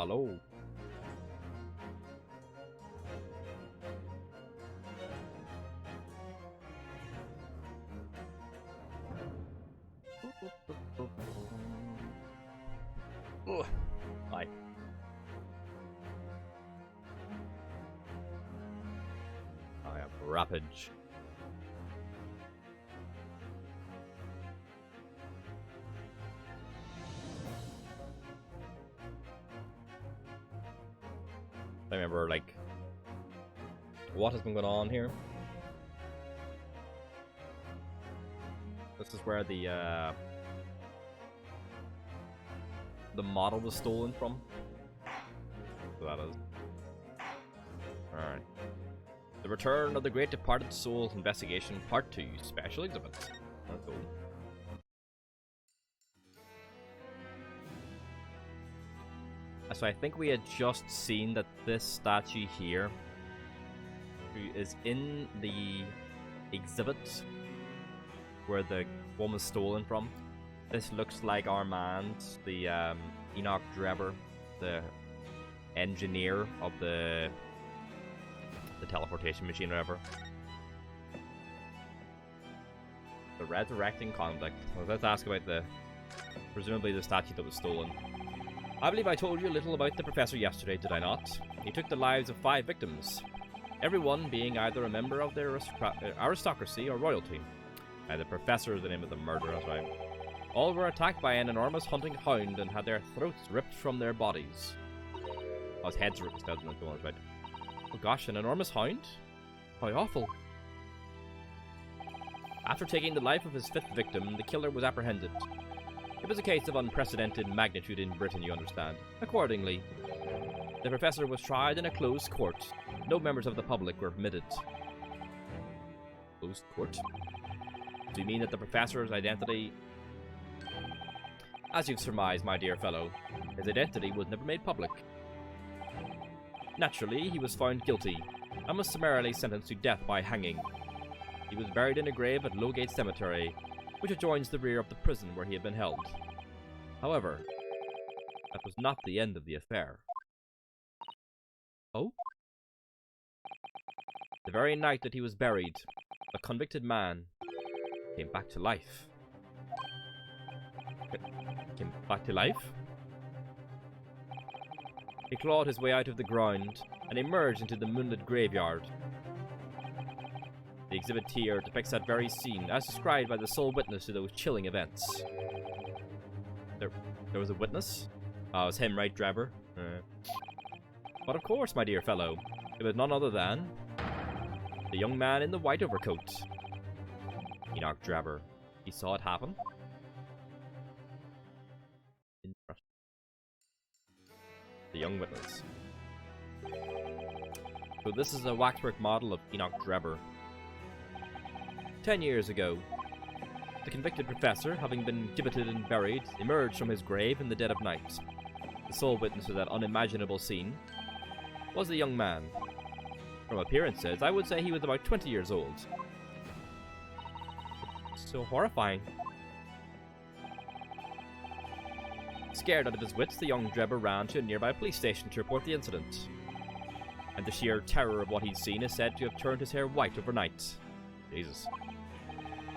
Hello. Ugh. Hi. I have Rapage. I remember, like, what has been going on here. This is where the model was stolen from. So that is. Alright. The Return of the Great Departed Souls Investigation Part 2 Special Exhibit. That's cool. So I think we had just seen that this statue here, who is in the exhibit where the one was stolen from. This looks like Armand, the Enoch Drebber, the engineer of the teleportation machine, or whatever. The resurrecting convict. Well, let's ask about presumably the statue that was stolen. I believe I told you a little about the professor yesterday, did I not? He took the lives of 5 victims, everyone being either a member of the aristocracy or royalty. The professor is the name of the murderer, that's right. All were attacked by an enormous hunting hound and had their throats ripped from their bodies. Oh, his heads ripped instead, that's right. Oh gosh, an enormous hound? How awful. After taking the life of his 5th victim, the killer was apprehended. It was a case of unprecedented magnitude in Britain, you understand. Accordingly, the professor was tried in a closed court. No members of the public were permitted. Closed court? Do you mean that the professor's identity... As you've surmised, my dear fellow, his identity was never made public. Naturally, he was found guilty, and was summarily sentenced to death by hanging. He was buried in a grave at Lowgate Cemetery, which adjoins the rear of the prison where he had been held. However, that was not the end of the affair. Oh? The very night that he was buried, a convicted man came back to life. Came back to life? He clawed his way out of the ground and emerged into the moonlit graveyard. The exhibit here depicts that very scene, as described by the sole witness to those chilling events. There was a witness? Oh, it was him, right, Drebber? But of course, my dear fellow, it was none other than the young man in the white overcoat. Enoch Drebber. He saw it happen. The young witness. So this is a waxwork model of Enoch Drebber. 10 years ago, the convicted professor, having been gibbeted and buried, emerged from his grave in the dead of night. The sole witness to that unimaginable scene was the young man. From appearances, I would say he was about 20 years old. So horrifying. Scared out of his wits, the young Drebber ran to a nearby police station to report the incident. And the sheer terror of what he'd seen is said to have turned his hair white overnight. Jesus.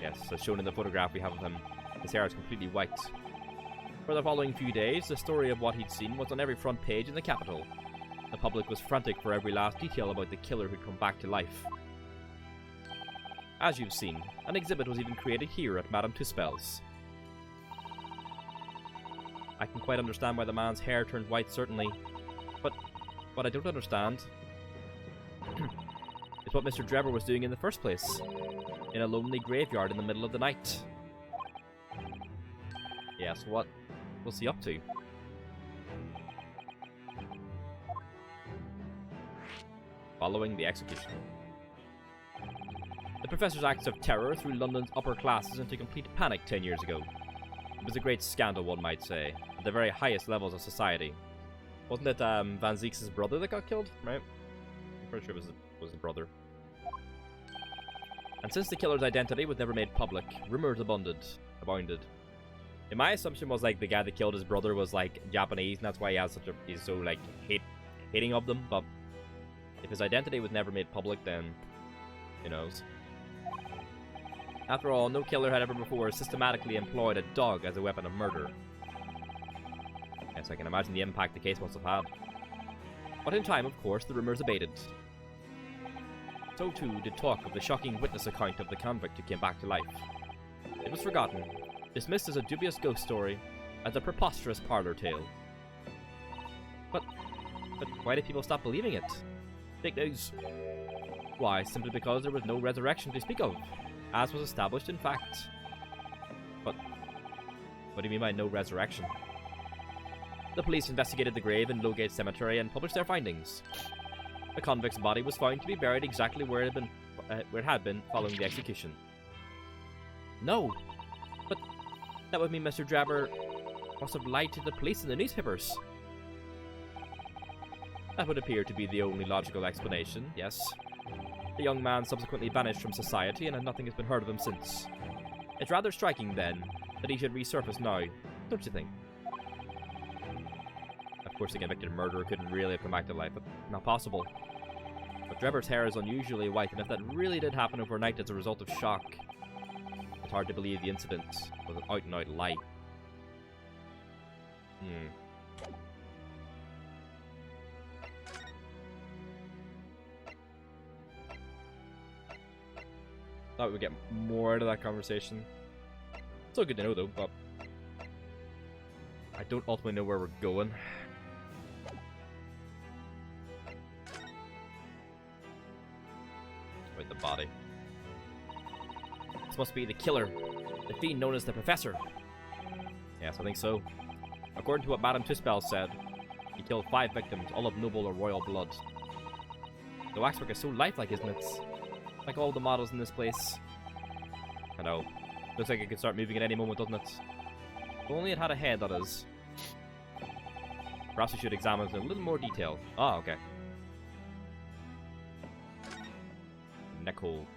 Yes, as shown in the photograph we have of him, his hair is completely white. For the following few days, the story of what he'd seen was on every front page in the capital. The public was frantic for every last detail about the killer who'd come back to life. As you've seen, an exhibit was even created here at Madame Tuspel's. I can quite understand why the man's hair turned white, certainly. But what I don't understand is what Mr. Drebber was doing in the first place, in a lonely graveyard in the middle of the night. Yeah, so what was he up to? Following the execution. The professor's acts of terror threw London's upper classes into complete panic 10 years ago. It was a great scandal, one might say, at the very highest levels of society. Wasn't it Van Zieks' brother that got killed, right? I'm pretty sure it was his brother. And since the killer's identity was never made public, rumors abounded. And my assumption was like the guy that killed his brother was like Japanese, and that's why he's so like hating of them. But if his identity was never made public, then who knows? After all, no killer had ever before systematically employed a dog as a weapon of murder. Yes, I can imagine the impact the case must have had. But in time, of course, the rumours abated. So too did talk of the shocking witness account of the convict who came back to life. It was forgotten, dismissed as a dubious ghost story, as a preposterous parlour tale. But why did people stop believing it? Fake news. Why, simply because there was no resurrection to speak of, as was established in fact. But what do you mean by no resurrection? The police investigated the grave in Lowgate Cemetery and published their findings. The convict's body was found to be buried exactly where it had been following the execution. No, but that would mean Mr. Drebber must have lied to the police and the newspapers. That would appear to be the only logical explanation, yes. The young man subsequently vanished from society and nothing has been heard of him since. It's rather striking, then, that he should resurface now, don't you think? Of course, the convicted murderer couldn't really have come back to life, but not possible. But Drebber's hair is unusually white, and if that really did happen overnight as a result of shock, it's hard to believe the incident was an out-and-out lie. Thought we'd get more out of that conversation. Still good to know, though, but I don't ultimately know where we're going. About the body. This must be the killer, the fiend known as the Professor. Yes, I think so. According to what Madame Tuspel said, he killed 5 victims, all of noble or royal blood. The waxwork is so lifelike, isn't it? Like all the models in this place. I know. Looks like it could start moving at any moment, doesn't it? If only it had a head, that is. Perhaps we should examine it in a little more detail. Ah, okay. Neck hole.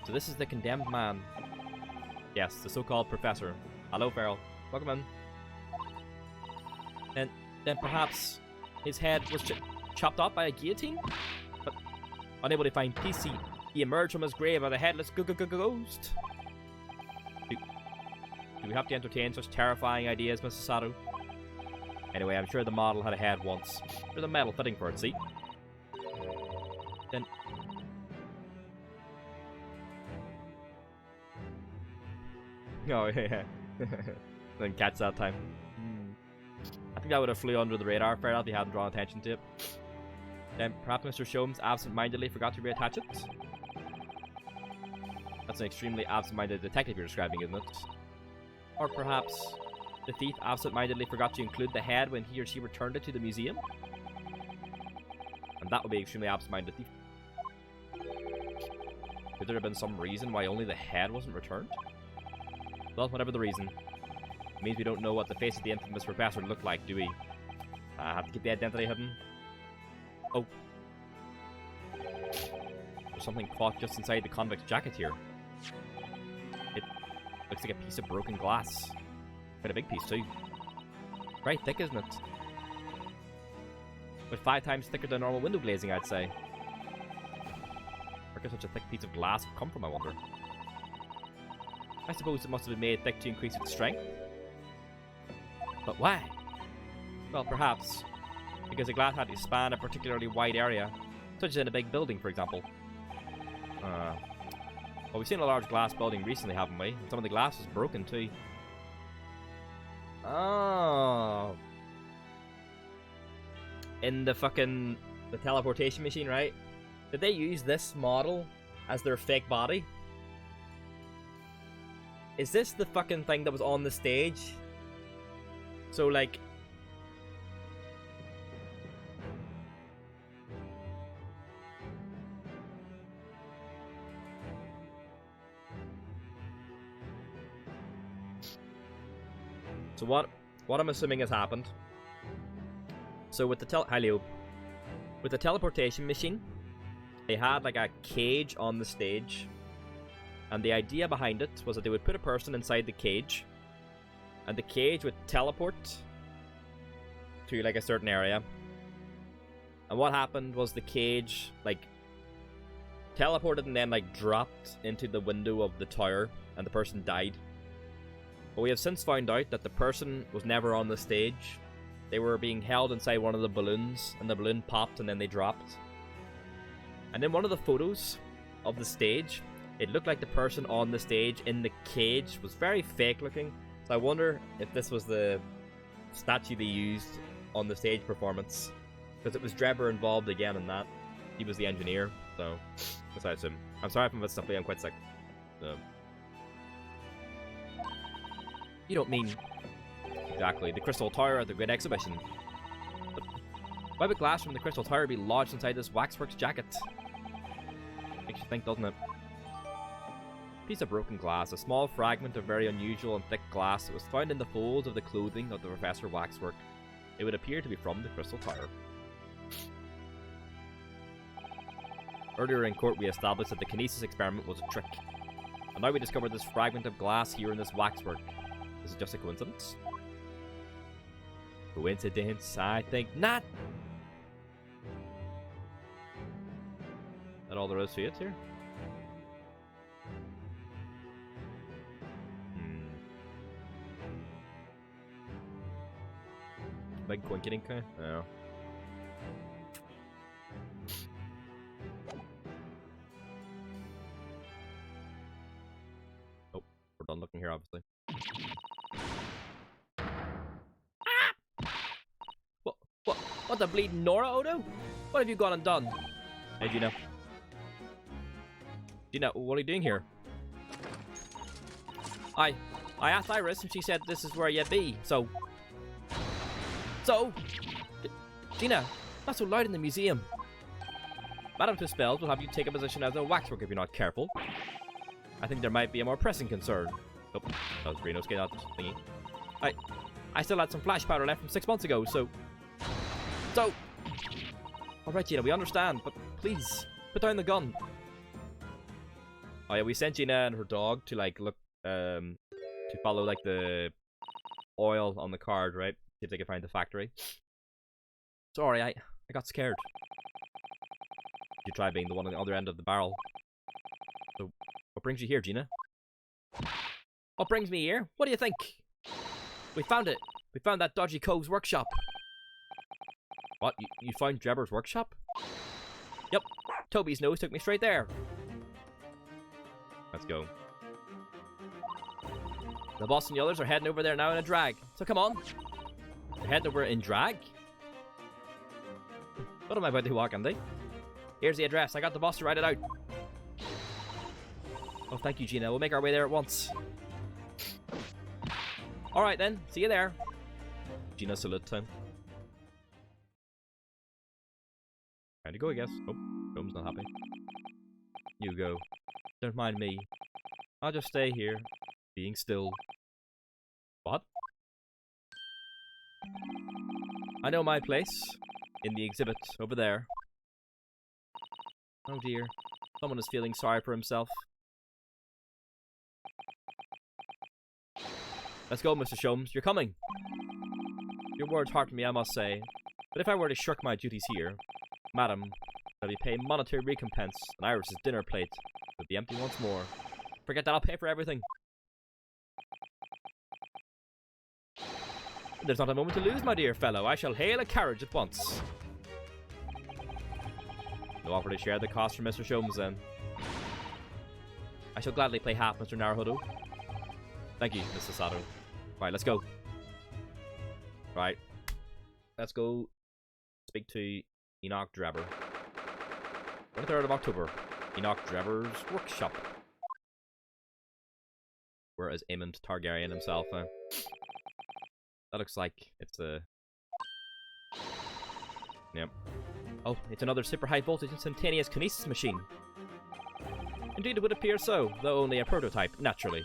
So this is the condemned man. Yes, the so-called Professor. Hello, Farrell. Welcome in. And then perhaps his head was chopped off by a guillotine? But unable to find peace, he emerged from his grave as a headless ghost. Do we have to entertain such terrifying ideas, Mr. Sato? Anyway, I'm sure the model had a head once. There's a metal fitting for it, see? Then... Oh, yeah. Didn't catch that time. I think that would have flew under the radar fair if you hadn't drawn attention to it. Then perhaps Mr. Sholmes absent-mindedly forgot to reattach it? That's an extremely absent-minded detective you're describing, isn't it? Or perhaps the thief absent-mindedly forgot to include the head when he or she returned it to the museum? And that would be extremely absent-minded thief. Could there have been some reason why only the head wasn't returned? Well, whatever the reason, it means we don't know what the face of the infamous Professor looked like, do we? I have to keep the identity hidden. Oh. There's something caught just inside the convict's jacket here. It looks like a piece of broken glass. Quite a big piece, too. Very thick, isn't it? But 5 times thicker than normal window glazing, I'd say. Where could such a thick piece of glass come from, I wonder? I suppose it must have been made thick to increase its strength. But why? Well, perhaps because the glass had to span a particularly wide area, such as in a big building, for example. Well, we've seen a large glass building recently, haven't we? And some of the glass is broken, too. Oh. In the teleportation machine, right? Did they use this model as their fake body? Is this the fucking thing that was on the stage? So, like... So what I'm assuming has happened... So with the with the teleportation machine, they had like a cage on the stage. And the idea behind it was that they would put a person inside the cage, And the cage would teleport to like a certain area. And what happened was the cage like teleported and then like dropped into the window of the tower and the person died. But we have since found out that the person was never on the stage. They were being held inside one of the balloons, and the balloon popped and then they dropped. And in one of the photos of the stage, it looked like the person on the stage in the cage was very fake looking. So I wonder if this was the statue they used on the stage performance. Because it was Drebber involved again in that. He was the engineer, so that's how I assume. I'm sorry if I'm messing up, I'm quite sick. You don't mean... Exactly, the Crystal Tower at the Great Exhibition. But why would glass from the Crystal Tower be lodged inside this waxworks jacket? Makes you think, doesn't it? Piece of broken glass, a small fragment of very unusual and thick glass that was found in the folds of the clothing of the Professor Waxwork. It would appear to be from the Crystal Tower. Earlier in court we established that the kinesis experiment was a trick. And now we discovered this fragment of glass here in this waxwork. Is it just a coincidence? Coincidence? I think not! That all there is to it here? Big coinkydinka? No. Oh, we're done looking here, obviously. What the bleeding Nora, Odo? What have you gone and done? Hey, Gina. Gina, what are you doing here? I asked Iris and she said this is where you be, so... Gina, not so loud in the museum. Madame Tuspels will have you take a position as a waxwork if you're not careful. I think there might be a more pressing concern. Oh, that was Reno's get out thingy. I still had some flash powder left from 6 months ago, so... Alright, Gina, we understand, but please, put down the gun. Oh yeah, we sent Gina and her dog to, like, look, to follow, like, the oil on the card, right? See if they can find the factory. Sorry, I got scared. You try being the one on the other end of the barrel. So, what brings you here, Gina? What brings me here? What do you think? We found it. We found that dodgy Cove's workshop. What? You found Drebber's workshop? Yep. Toby's nose took me straight there. Let's go. The boss and the others are heading over there now in a drag. So come on. They're heading over in drag? What am I about to walk, Andy? Here's the address. I got the boss to write it out. Oh, thank you, Gina. We'll make our way there at once. Alright then. See you there. Gina salute time. Time to go, I guess. Oh, Rome's not happy. You go. Don't mind me. I'll just stay here, being still. What? I know my place. In the exhibit, over there. Oh dear. Someone is feeling sorry for himself. Let's go, Mr. Sholmes. You're coming. Your words hearten me, I must say. But if I were to shirk my duties here, Madam, I'll be paying monetary recompense, and Iris's dinner plate will be empty once more. Forget that, I'll pay for everything. There's not a moment to lose, my dear fellow. I shall hail a carriage at once. No offer to share the cost for Mr. Sholmes, then. I shall gladly play half, Mr. Naruhodo. Thank you, Mr. Sato. Right, let's go. Right. Let's go speak to Enoch Drebber. 23rd of October. Enoch Drebber's workshop. Whereas Aemond Targaryen himself. That looks like it's a... Yep. Oh, it's another super high voltage instantaneous kinesis machine. Indeed, it would appear so, though only a prototype, naturally.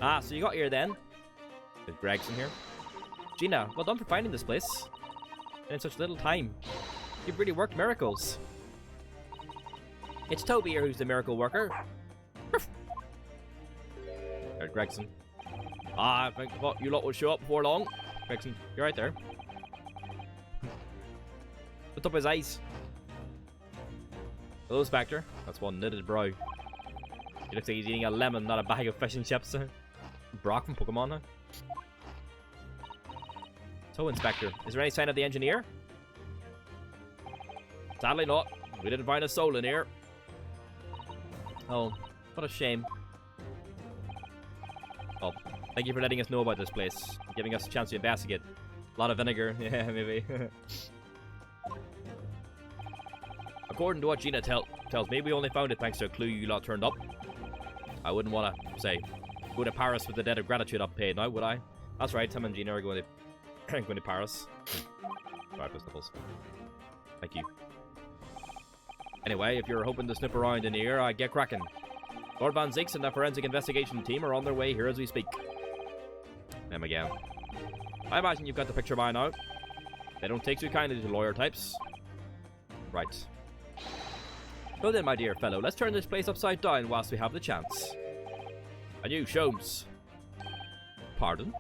Ah, so you got here then? Is Gregson here? Gina, well done for finding this place. And in such little time. You've really worked miracles. It's Toby here who's the miracle worker. There's Gregson. I think you lot will show up before long. Gregson, you're right there. Lift up his eyes. Hello, Spectre. That's one knitted brow. He looks like he's eating a lemon, not a bag of fish and chips. Brock from Pokemon now. So, Inspector, is there any sign of the engineer? Sadly not. We didn't find a soul in here. Oh, what a shame. Well, thank you for letting us know about this place. Giving us a chance to investigate. A lot of vinegar. Yeah, maybe. According to what Gina tells me, we only found it thanks to a clue you lot turned up. I wouldn't want to, say, go to Paris with the debt of gratitude I've paid now, would I? That's right, Tim and Gina are going to Paris. Sorry, Nipples. Thank you. Anyway, if you're hoping to snip around in here, get cracking. Lord Van Zieks and the forensic investigation team are on their way here as we speak. Them again. I imagine you've got the picture by now. They don't take too kindly to lawyer types. Right. So then, my dear fellow, let's turn this place upside down whilst we have the chance. And you, Sholmes. Pardon?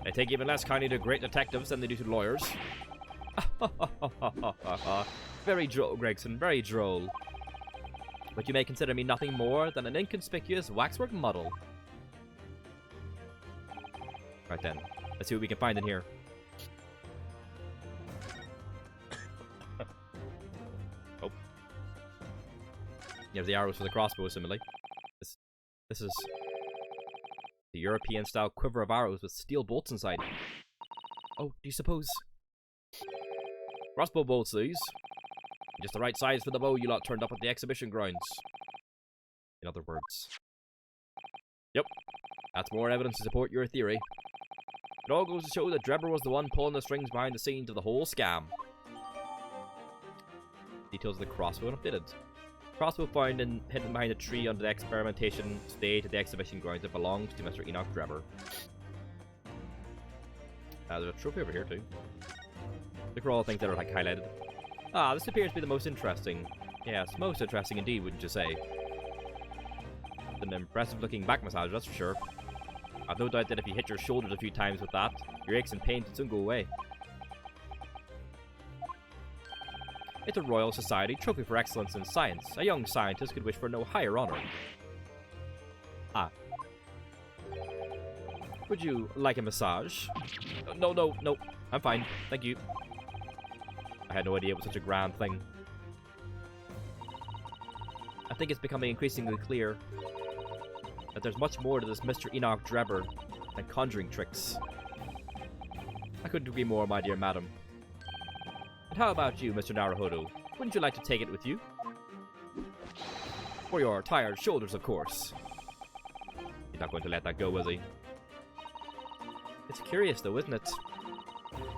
They take even less kindly to great detectives than they do to lawyers. Very droll, Gregson, very droll. But you may consider me nothing more than an inconspicuous waxwork model. Right then, let's see what we can find in here. Oh. You have the arrows for the crossbow, similarly. This is the European-style quiver of arrows with steel bolts inside. Oh, do you suppose? Crossbow bolts, these. Just the right size for the bow you lot turned up at the exhibition grounds. In other words. Yep. That's more evidence to support your theory. It all goes to show that Drebber was the one pulling the strings behind the scenes of the whole scam. Details of the crossbow unfitted. Crossbow found hidden behind a tree under the experimentation stage at the exhibition grounds that belongs to Mr. Enoch Drebber. There's a trophy over here too. Look for all the things that are like highlighted. Ah, this appears to be the most interesting. Yes, most interesting indeed, wouldn't you say? It's an impressive looking back massage, that's for sure. I've no doubt that if you hit your shoulders a few times with that, your aches and pains will soon go away. It's a Royal Society Trophy for Excellence in Science. A young scientist could wish for no higher honor. Ah. Would you like a massage? No. I'm fine. Thank you. I had no idea it was such a grand thing. I think it's becoming increasingly clear that there's much more to this Mr. Enoch Drebber than conjuring tricks. I couldn't agree more, my dear madam. And how about you, Mr. Naruhodo? Wouldn't you like to take it with you? For your tired shoulders, of course. He's not going to let that go, is he? It's curious, though, isn't it?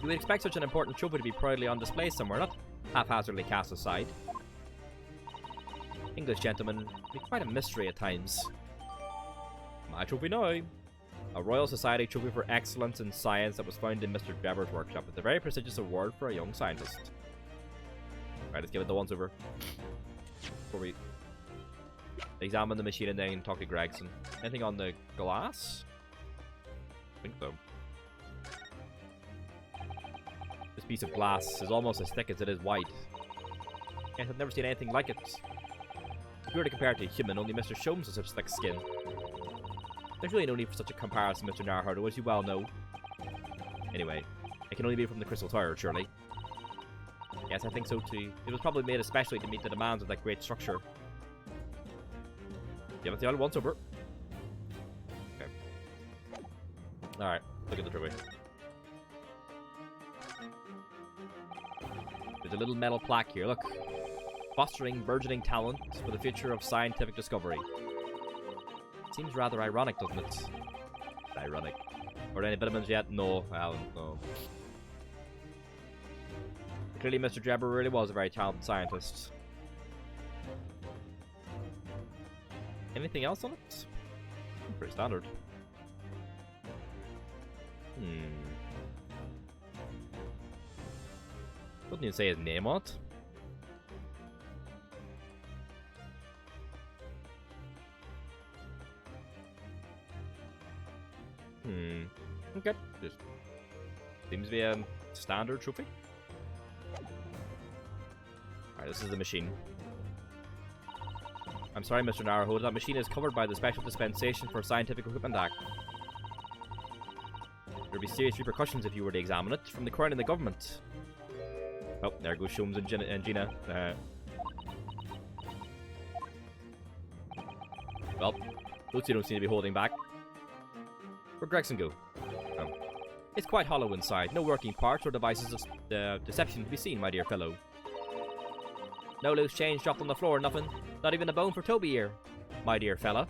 You would expect such an important trophy to be proudly on display somewhere, not haphazardly cast aside. English gentlemen be quite a mystery at times. My trophy now. A Royal Society Trophy for Excellence in Science that was found in Mr. Drebber's workshop. It's a very prestigious award for a young scientist. Right, let's give it the once over. Before we examine the machine and then talk to Gregson. Anything on the glass? I think so. This piece of glass is almost as thick as it is wide. Yes, I've never seen anything like it. If you were to compare it to a human, only Mr. Sholmes has such thick skin. There's really no need for such a comparison, Mr. Naruhodo, as you well know. Anyway, it can only be from the Crystal Tower, surely. Yes, I think so too. It was probably made especially to meet the demands of that great structure. Give it the other once over. Okay. Alright, look at the trophy. There's a little metal plaque here, look. Fostering burgeoning talent for the future of scientific discovery. Seems rather ironic, doesn't it? Ironic. Or any vitamins yet? No, Alan, no. Clearly, Mr. Drebber really was a very talented scientist. Anything else on it? Pretty standard. Doesn't even say his name on it. Okay. Just seems to be a standard trophy. Alright, this is the machine. I'm sorry, Mr. Naruhodo, that machine is covered by the Special Dispensation for Scientific Equipment Act. There'd be serious repercussions if you were to examine it, from the Crown and the government. Oh, there goes Sholmes and Gina. Well, those two don't seem to be holding back. Where'd Gregson go? Oh. It's quite hollow inside. No working parts or devices of deception to be seen, my dear fellow. No loose change dropped on the floor, nothing. Not even a bone for Toby here, my dear fella.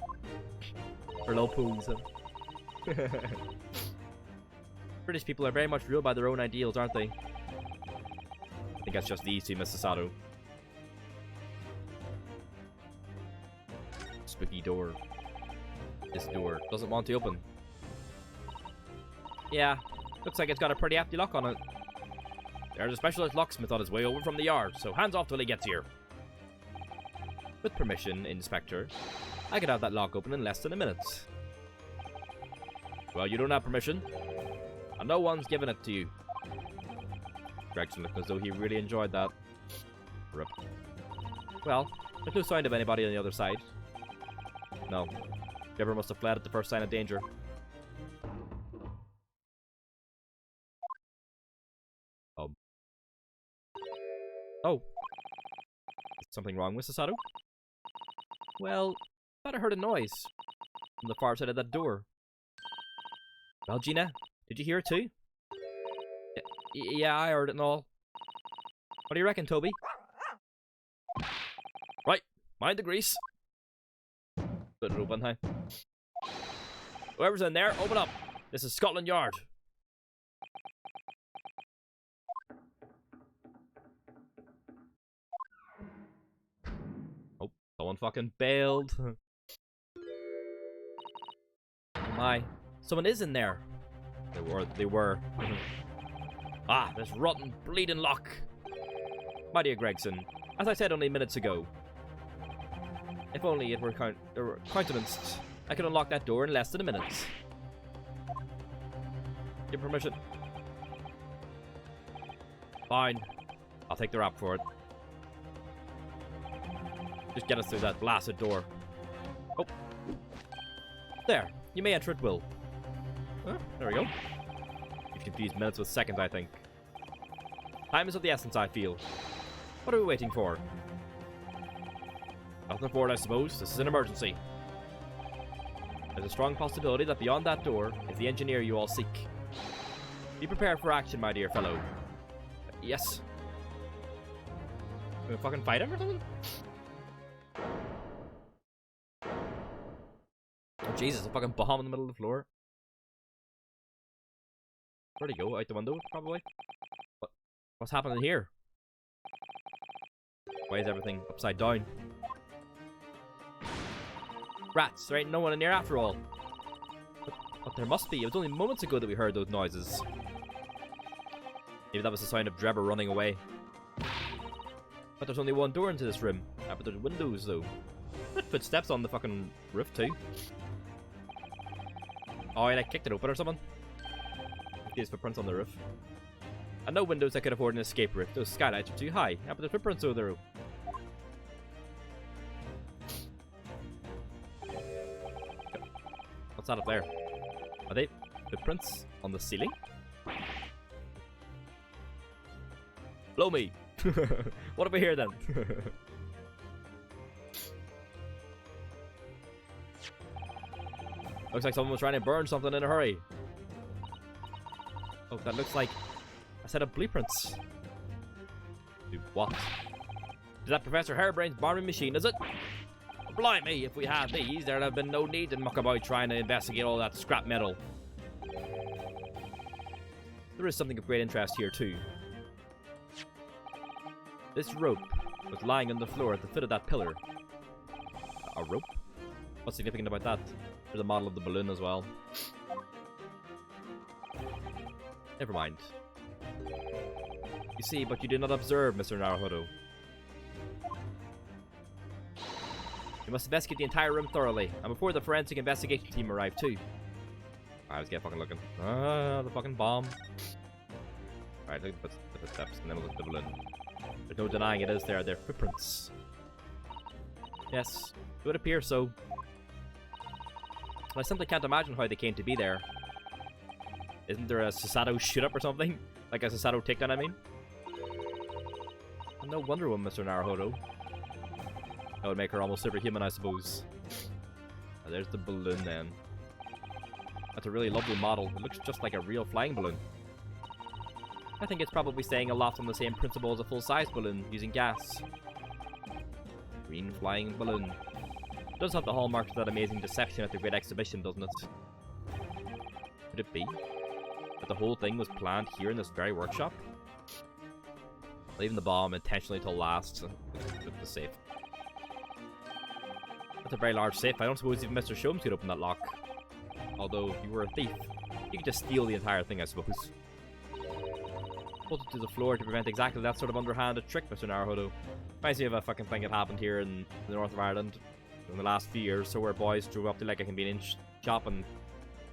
For low pools. British people are very much ruled by their own ideals, aren't they? I think that's just these two, Mr. Sato. Spooky door. This door doesn't want to open. Yeah, looks like it's got a pretty hefty lock on it. There's a specialist locksmith on his way over from the yard, so hands off till he gets here. With permission, Inspector, I could have that lock open in less than a minute. Well, you don't have permission, and no one's given it to you. Gregson looked as though he really enjoyed that. Rip. Well, there's no sign of anybody on the other side. No. Deborah must have fled at the first sign of danger. Oh. Is something wrong, Mr. Sato? Well, I thought I heard a noise from the far side of that door. Well, Gina, did you hear it too? Yeah, I heard it and all. What do you reckon, Toby? Right, mind the grease. Put it open, huh? Whoever's in there, open up. This is Scotland Yard. Oh, someone fucking bailed. My, someone is in there. They were. Ah, this rotten, bleeding lock. My dear Gregson, as I said only minutes ago, if only it were countenanced, I could unlock that door in less than a minute. Give permission. Fine. I'll take the rap for it. Just get us through that blasted door. Oh. There. You may enter at will. Oh, there we go. You've confused minutes with seconds, I think. Time is of the essence, I feel. What are we waiting for? Nothing for it, I suppose. This is an emergency. There's a strong possibility that beyond that door is the engineer you all seek. Be prepared for action, my dear fellow. Yes. We gonna fucking fight him or something? Oh Jesus, a fucking bomb in the middle of the floor. Where'd he go? Out the window, probably? What's happening here? Why is everything upside down? Rats, there ain't no one in here after all. But there must be. It was only moments ago that we heard those noises. Maybe that was the sign of Drebber running away. But there's only one door into this room. But there's windows, though. What footsteps on the fucking roof, too? Oh, I like kicked it open or something. These footprints on the roof. And no windows that could afford an escape route. Those skylights are too high. But there's footprints over the roof. What's that up there? Are they footprints on the ceiling? Blow me! What have we here then? Looks like someone was trying to burn something in a hurry. Oh, that looks like a set of blueprints. Do what? Is that Professor Harebrain's bombing machine, is it? Blimey, if we had these, there'd have been no need to muck about trying to investigate all that scrap metal. There is something of great interest here, too. This rope was lying on the floor at the foot of that pillar. A rope? What's significant about that? There's a model of the balloon as well. Never mind. You see, but you did not observe, Mr. Naruhodo. You must investigate the entire room thoroughly, and before the forensic investigation team arrive too. Alright, let's get fucking looking. Ah, the fucking bomb. Alright, look at the steps, and then we'll look at the balloon. There's no denying it is there. They're footprints. Yes, it would appear so. I simply can't imagine how they came to be there. Isn't there a Susato shoot-up or something? Like a Susato takedown, I mean? No Wonder Woman, Mr. Naruhodo. That would make her almost superhuman, I suppose. Oh, there's the balloon, then. That's a really lovely model. It looks just like a real flying balloon. I think it's probably staying aloft on the same principle as a full-size balloon, using gas. Green flying balloon. It does have the hallmarks of that amazing deception at the Great Exhibition, doesn't it? Could it be that the whole thing was planned here in this very workshop? Leaving the bomb intentionally till last with the safe. That's a very large safe. I don't suppose even Mr. Sholmes could open that lock. Although, if you were a thief, you could just steal the entire thing, I suppose. Put it to the floor to prevent exactly that sort of underhanded trick, Mr. Naruhodo. Reminds me of a fucking thing that happened here in the north of Ireland in the last few years, so where boys drove up to like a convenience shop and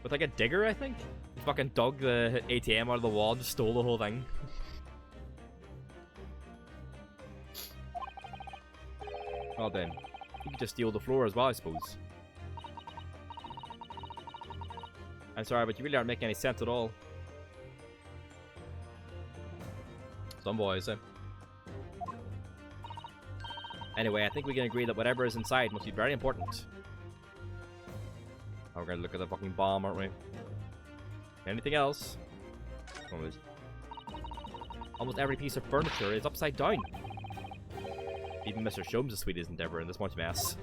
with like a digger, I think, fucking dug the ATM out of the wall and just stole the whole thing. Well then, you could just steal the floor as well, I suppose. I'm sorry, but you really aren't making any sense at all. Some boys, eh? Anyway, I think we can agree that whatever is inside must be very important. Oh, we're gonna look at the fucking bomb, aren't we? Anything else? Almost every piece of furniture is upside down. Even Mr. Sholmes' sweetest endeavor in this much mess.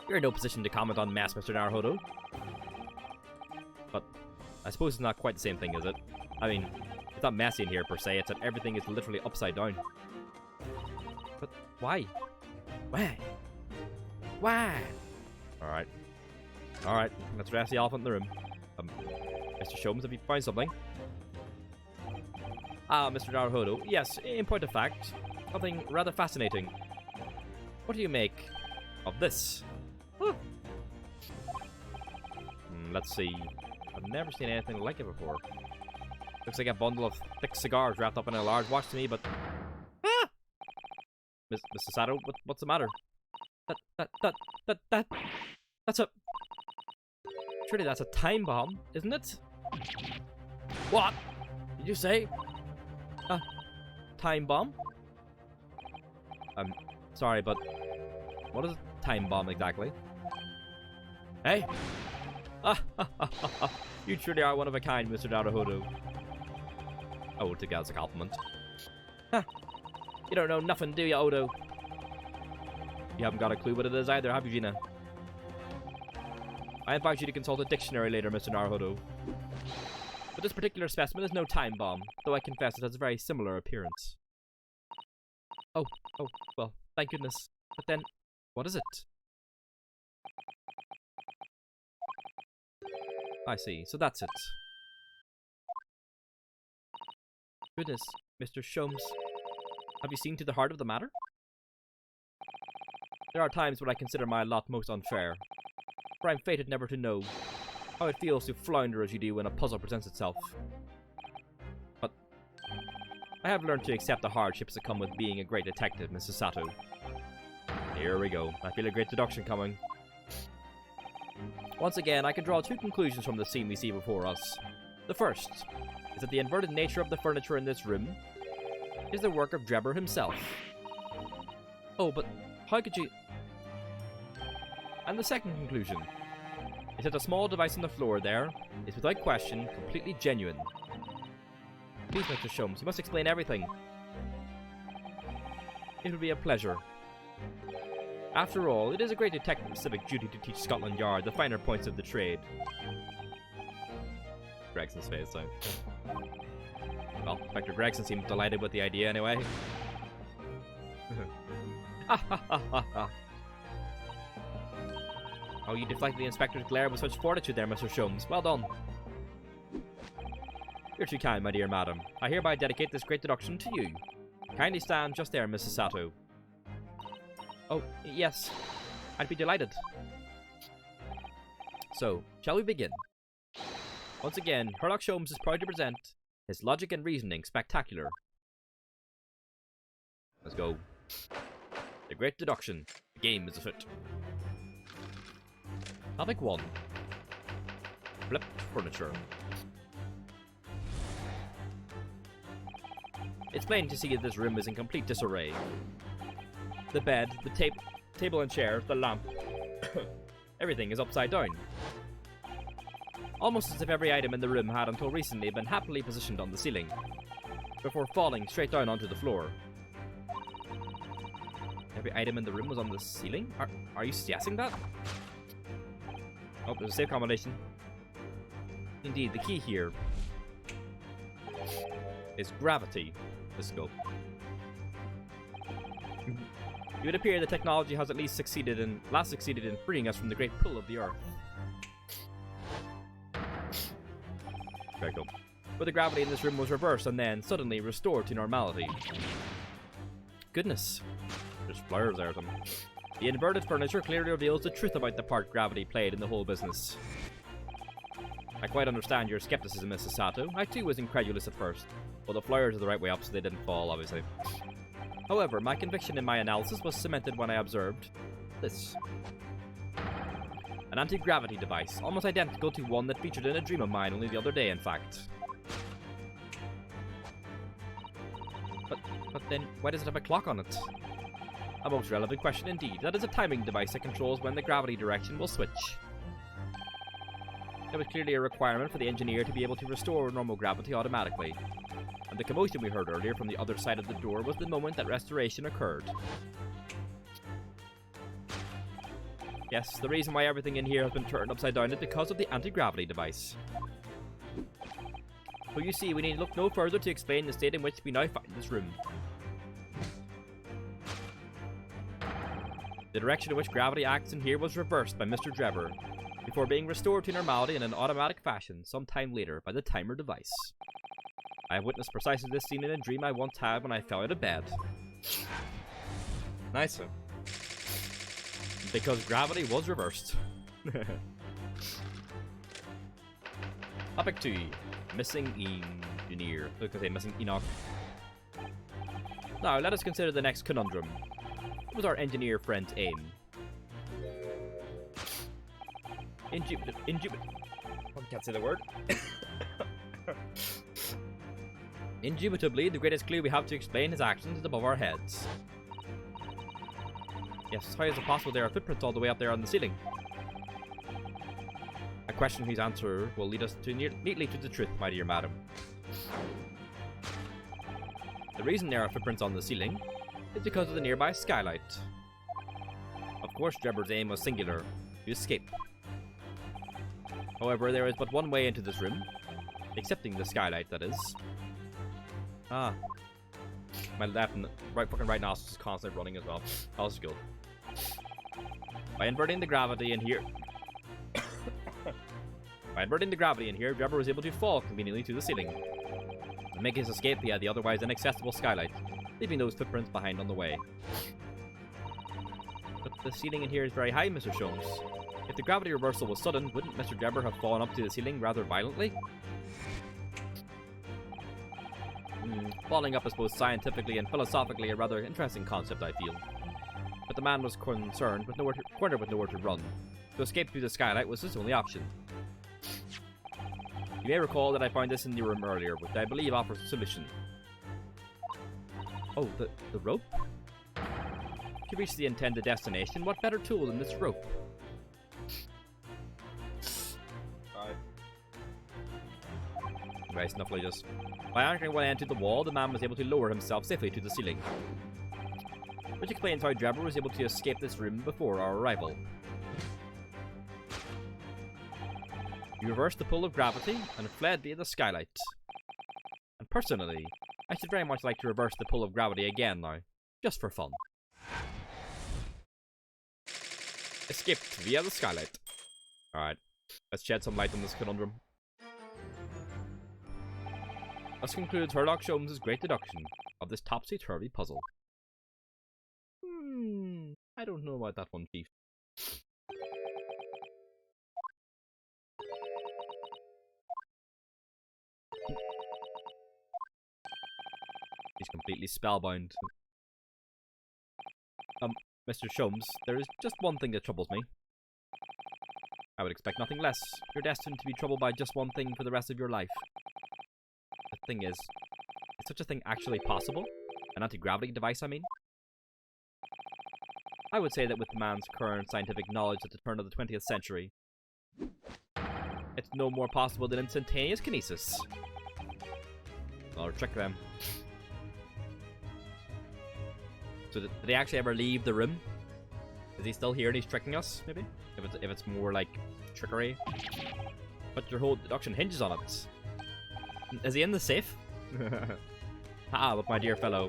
You're in no position to comment on mess, Mr. Naruhodo. But I suppose it's not quite the same thing, is it? I mean, it's not messy in here per se, it's that everything is literally upside down. But why? Why? Why? Alright. Alright, let's address the elephant in the room. Mr. Sholmes, have you found something? Ah, Mr. Naruhodo. Yes, in point of fact, something rather fascinating. What do you make of this? Huh. Let's see. I've never seen anything like it before. Looks like a bundle of thick cigars wrapped up in a large watch to me, but... Ah! Mr. Sato, what's the matter? That's a... Surely that's a time bomb, isn't it? What? Did you say? A time bomb? I'm sorry, but what is a time bomb exactly? Hey! You truly are one of a kind, Mr. Naruhodo. I will take that as a compliment. Huh. You don't know nothing, do you, Odo? You haven't got a clue what it is either, have you, Gina? I invite you to consult a dictionary later, Mr. Naruhodo. But this particular specimen is no time bomb, though I confess it has a very similar appearance. Oh, well, thank goodness. But then, what is it? I see, so that's it. Goodness, Mr. Sholmes, have you seen to the heart of the matter? There are times when I consider my lot most unfair, for I'm fated never to know how it feels to flounder as you do when a puzzle presents itself. But I have learned to accept the hardships that come with being a great detective, Mrs. Sato. Here we go. I feel a great deduction coming. Once again, I can draw two conclusions from the scene we see before us. The first is that the inverted nature of the furniture in this room is the work of Drebber himself. Oh, but how could you... And the second conclusion is that the small device on the floor there is without question completely genuine. Please, Mr. Sholmes, you must explain everything. It would be a pleasure. After all, it is a great detective's civic duty to teach Scotland Yard the finer points of the trade. Gregson's face, so... Well, Inspector Gregson seemed delighted with the idea anyway. Oh, you deflected the inspector's glare with such fortitude there, Mr. Sholmes. Well done. You're too kind, my dear madam. I hereby dedicate this great deduction to you. Kindly stand just there, Mrs. Sato. Oh, yes. I'd be delighted. So, shall we begin? Once again, Sherlock Sholmes is proud to present his logic and reasoning spectacular. Let's go. The Great Deduction. The game is afoot. Topic 1. Flipped furniture. It's plain to see that this room is in complete disarray. The bed, the table and chair, the lamp, everything is upside down. Almost as if every item in the room had until recently been happily positioned on the ceiling, before falling straight down onto the floor. Every item in the room was on the ceiling? Are you guessing that? Oh, there's a save combination. Indeed, the key here is gravity. Let's go. It would appear that technology has at least succeeded in freeing us from the great pull of the Earth. Very cool. But the gravity in this room was reversed and then suddenly restored to normality. Goodness. There's flowers there or something. The inverted furniture clearly reveals the truth about the part gravity played in the whole business. I quite understand your skepticism, Mrs. Sato. I too was incredulous at first. Well, the flowers are the right way up so they didn't fall, obviously. However, my conviction in my analysis was cemented when I observed this. An anti-gravity device, almost identical to one that featured in a dream of mine only the other day, in fact. But then, why does it have a clock on it? A most relevant question indeed. That is a timing device that controls when the gravity direction will switch. There was clearly a requirement for the engineer to be able to restore normal gravity automatically. And the commotion we heard earlier from the other side of the door was the moment that restoration occurred. Yes, the reason why everything in here has been turned upside down is because of the anti-gravity device. So you see, we need to look no further to explain the state in which we now find this room. The direction in which gravity acts in here was reversed by Mr. Drebber, before being restored to normality in an automatic fashion some time later by the timer device. I have witnessed precisely this scene in a dream I once had when I fell out of bed. Nice one. Because gravity was reversed. Topic 2. Missing engineer. Look, I say missing Enoch. Now, let us consider the next conundrum. What was our engineer friend's aim? I can't say the word. Indubitably, the greatest clue we have to explain his actions is above our heads. Yes, how is it possible there are footprints all the way up there on the ceiling? A question whose answer will lead us neatly to the truth, my dear madam. The reason there are footprints on the ceiling is because of the nearby skylight. Of course, Drebber's aim was singular, to escape. However, there is but one way into this room, excepting the skylight, that is. Ah. My left and right nostril is constantly running as well. That was good. By inverting the gravity in here... Drebber was able to fall conveniently to the ceiling. To make his escape, he had the otherwise inaccessible skylight, leaving those footprints behind on the way. But the ceiling in here is very high, Mr. Sholmes. If the gravity reversal was sudden, wouldn't Mr. Drebber have fallen up to the ceiling rather violently? Falling up is both scientifically and philosophically a rather interesting concept, I feel. But the man was cornered with nowhere to run. To escape through the skylight was his only option. You may recall that I found this in the room earlier, which I believe offers a solution. Oh, the rope? To reach the intended destination, what better tool than this rope? Right, Snuffleupagus. By anchoring one end to the wall, the man was able to lower himself safely to the ceiling. Which explains how Drebber was able to escape this room before our arrival. He reversed the pull of gravity and fled via the skylight. And personally, I should very much like to reverse the pull of gravity again now, just for fun. Escaped via the skylight. Alright, let's shed some light on this conundrum. Thus concludes Sherlock Sholmes' great deduction of this topsy-turvy puzzle. I don't know about that one, Chief. He's completely spellbound. Mr. Sholmes, there is just one thing that troubles me. I would expect nothing less. You're destined to be troubled by just one thing for the rest of your life. The thing is such a thing actually possible? An anti-gravity device, I mean? I would say that with man's current scientific knowledge at the turn of the 20th century, it's no more possible than instantaneous kinesis. I'll trick them. So did they actually ever leave the room? Is he still here and he's tricking us, maybe? If it's more like trickery. But your whole deduction hinges on it. Is he in the safe? But my dear fellow,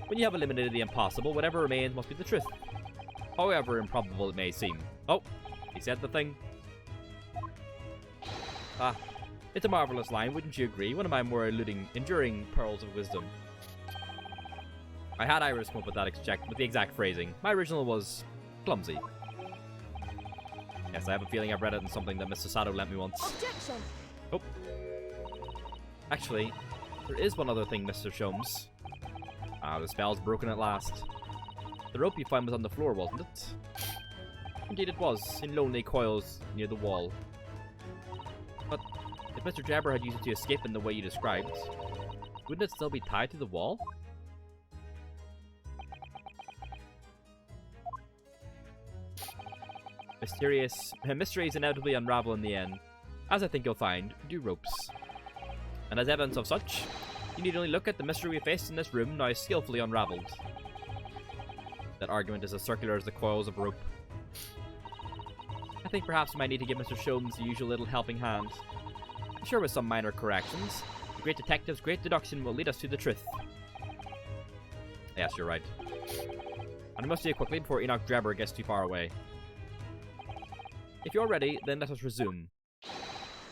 when you have eliminated the impossible, whatever remains must be the truth. However improbable it may seem. Oh, he said the thing. It's a marvelous line, wouldn't you agree? One of my more enduring pearls of wisdom. I had Iris come up with the exact phrasing. My original was clumsy. Yes, I have a feeling I've read it in something that Mr. Sato lent me once. Objection! Oh. Actually, there is one other thing, Mr. Sholmes. The spell's broken at last. The rope you found was on the floor, wasn't it? Indeed it was, in lonely coils near the wall. But if Mr. Jabber had used it to escape in the way you described, wouldn't it still be tied to the wall? Mysteries inevitably unravel in the end. As I think you'll find, do ropes. And as evidence of such, you need only look at the mystery we faced in this room, now skillfully unraveled. That argument is as circular as the coils of rope. I think perhaps we might need to give Mr. Sholmes the usual little helping hand. I'm sure with some minor corrections, the great detective's great deduction will lead us to the truth. Yes, you're right. And we must do it quickly before Enoch Drebber gets too far away. If you're ready, then let us resume.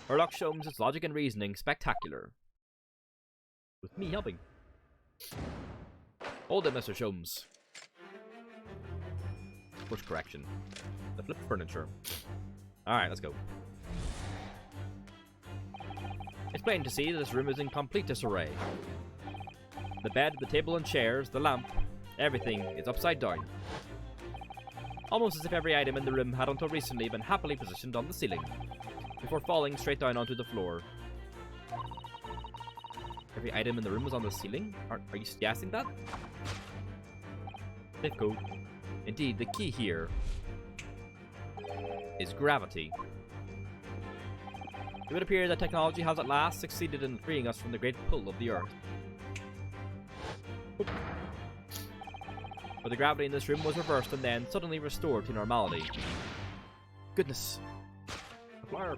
Sherlock Sholmes' logic and reasoning spectacular. With me helping. Hold it, Mr. Sholmes. Push correction. The flip furniture. Alright, let's go. It's plain to see that this room is in complete disarray. The bed, the table and chairs, the lamp, everything is upside down. Almost as if every item in the room had until recently been happily positioned on the ceiling, before falling straight down onto the floor. Every item in the room was on the ceiling? Are you guessing that? Safe code. Indeed, the key here is gravity. It would appear that technology has at last succeeded in freeing us from the great pull of the Earth. But the gravity in this room was reversed and then suddenly restored to normality. Goodness. The flyer.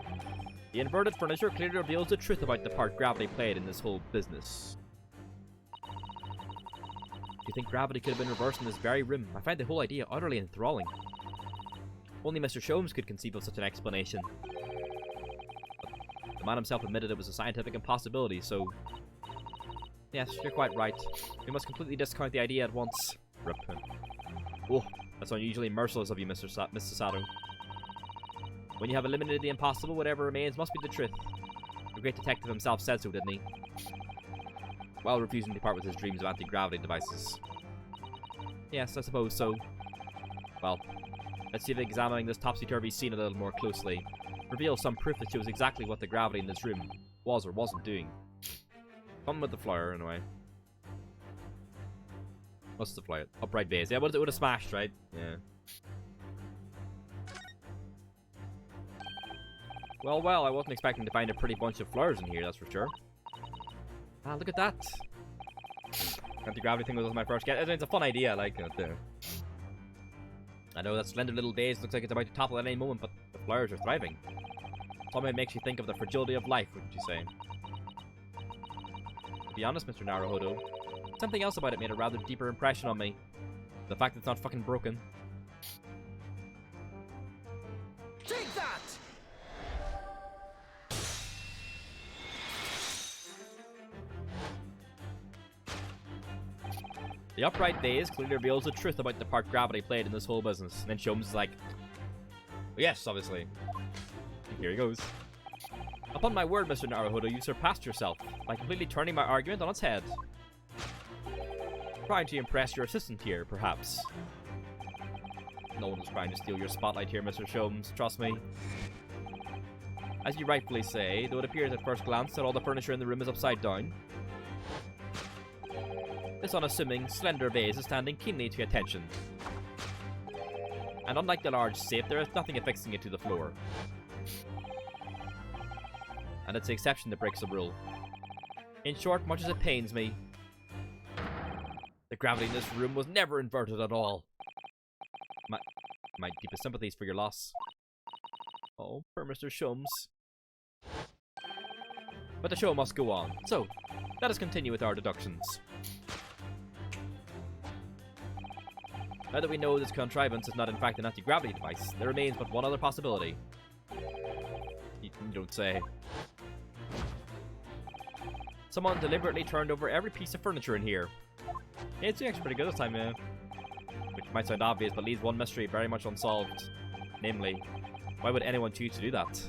The inverted furniture clearly reveals the truth about the part gravity played in this whole business. Do you think gravity could have been reversed in this very room? I find the whole idea utterly enthralling. Only Mr. Sholmes could conceive of such an explanation. But the man himself admitted it was a scientific impossibility, so... Yes, you're quite right. We must completely discount the idea at once. Rip him. Oh, that's unusually merciless of you, Mr. Sato. When you have eliminated the impossible, whatever remains must be the truth. The great detective himself said so, didn't he? While refusing to part with his dreams of anti-gravity devices. Yes, I suppose so. Well, let's see if examining this topsy-turvy scene a little more closely reveals some proof that shows exactly what the gravity in this room was or wasn't doing. Come with the flyer, anyway. What's the flyer? Upright base. Yeah, it would have smashed, right? Yeah. Well, I wasn't expecting to find a pretty bunch of flowers in here, that's for sure. Ah, look at that. Anti-gravity thing was my first guess. It's a fun idea, I like it there. I know that slender little vase looks like it's about to topple at any moment, but the flowers are thriving. Somehow it makes you think of the fragility of life, wouldn't you say? To be honest, Mr. Naruhodo, something else about it made a rather deeper impression on me. The fact that it's not fucking broken. Take that! The upright vase clearly reveals the truth about the part gravity played in this whole business. And then Sholmes is like, well, yes, obviously. And here he goes. Upon my word, Mr. Naruhodo, you surpassed yourself by completely turning my argument on its head. Trying to impress your assistant here, perhaps. No one was trying to steal your spotlight here, Mr. Sholmes, trust me. As you rightfully say, though it appears at first glance that all the furniture in the room is upside down, this unassuming, slender vase is standing keenly to attention. And unlike the large safe, there is nothing affixing it to the floor. And it's the exception that breaks the rule. In short, much as it pains me, the gravity in this room was never inverted at all. My deepest sympathies for your loss. Oh, poor Mr. Sholmes. But the show must go on, so let us continue with our deductions. Now that we know this contrivance is not in fact an anti-gravity device, there remains but one other possibility. You don't say. Someone deliberately turned over every piece of furniture in here. Yeah, it's actually pretty good this time, yeah. Which might sound obvious, but leaves one mystery very much unsolved. Namely, why would anyone choose to do that?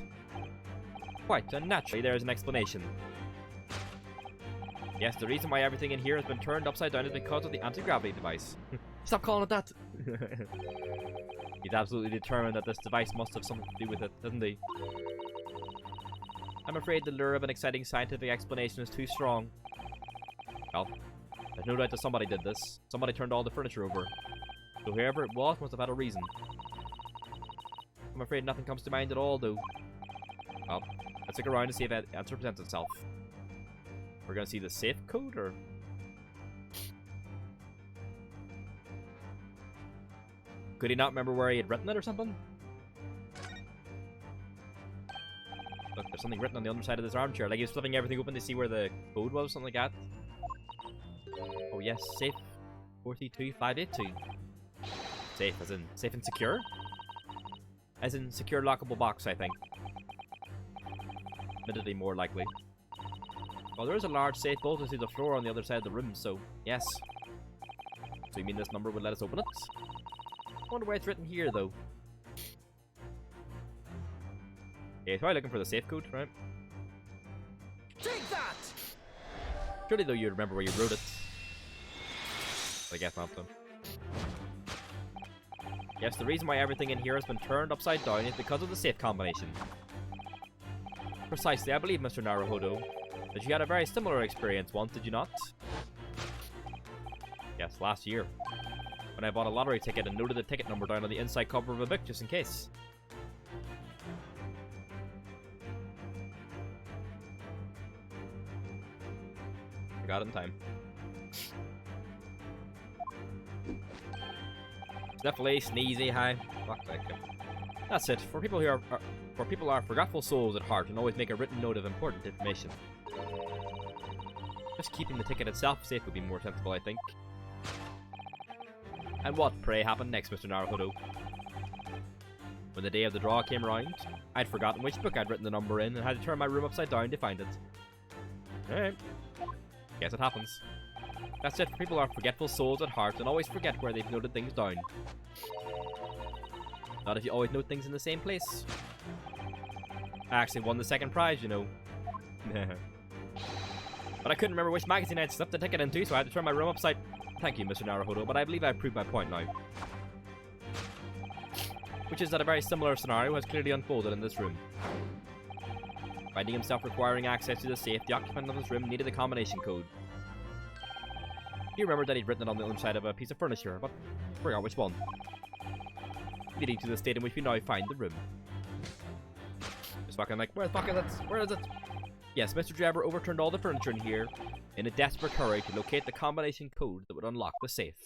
Quite, and naturally there is an explanation. Yes, the reason why everything in here has been turned upside down is because of the anti-gravity device. Stop calling it that! He's absolutely determined that this device must have something to do with it, doesn't he? I'm afraid the lure of an exciting scientific explanation is too strong. Well, there's no doubt that somebody did this. Somebody turned all the furniture over. So whoever it was must have had a reason. I'm afraid nothing comes to mind at all, though. Well, let's look around to see if an answer presents itself. We're gonna see the safe code, or... Could he not remember where he had written it or something? Look, there's something written on the underside of this armchair, like he was flipping everything open to see where the code was, something like that. Oh yes, safe 432-582. Safe, as in safe and secure? As in secure lockable box, I think. Admittedly more likely. Well, there is a large safe bolted to the floor on the other side of the room, so yes. So you mean this number would let us open it? I wonder why it's written here, though. Yeah, he's probably looking for the safe code, right? Take that! Surely, though, you remember where you wrote it. I guess not, though. Yes, the reason why everything in here has been turned upside down is because of the safe combination. Precisely, I believe, Mr. Naruhodo, that you had a very similar experience once, did you not? Yes, last year. When I bought a lottery ticket and noted the ticket number down on the inside cover of a book just in case. I got it in time. Definitely sneezy, hi. Fuck that guy. That's it. For people who are forgetful souls at heart and always make a written note of important information. Just keeping the ticket itself safe would be more sensible, I think. And what, pray, happened next, Mr. Naruhodo? When the day of the draw came around, I'd forgotten which book I'd written the number in and had to turn my room upside down to find it. Alright. Guess it happens. That's it, for people who are forgetful souls at heart and always forget where they've noted things down. Not if you always note things in the same place. I actually won the second prize, you know. But I couldn't remember which magazine I'd slipped the ticket into, so I had to turn my room upside... Thank you, Mr. Naruhodo, but I believe I've proved my point now. Which is that a very similar scenario has clearly unfolded in this room. Finding himself requiring access to the safe, the occupant of this room needed a combination code. He remembered that he'd written it on the underside of a piece of furniture, but I forgot which one. Leading to the state in which we now find the room. Just fucking like, where the fuck is it? Where is it? Yes, Mr. Drebber overturned all the furniture in here in a desperate hurry to locate the combination code that would unlock the safe.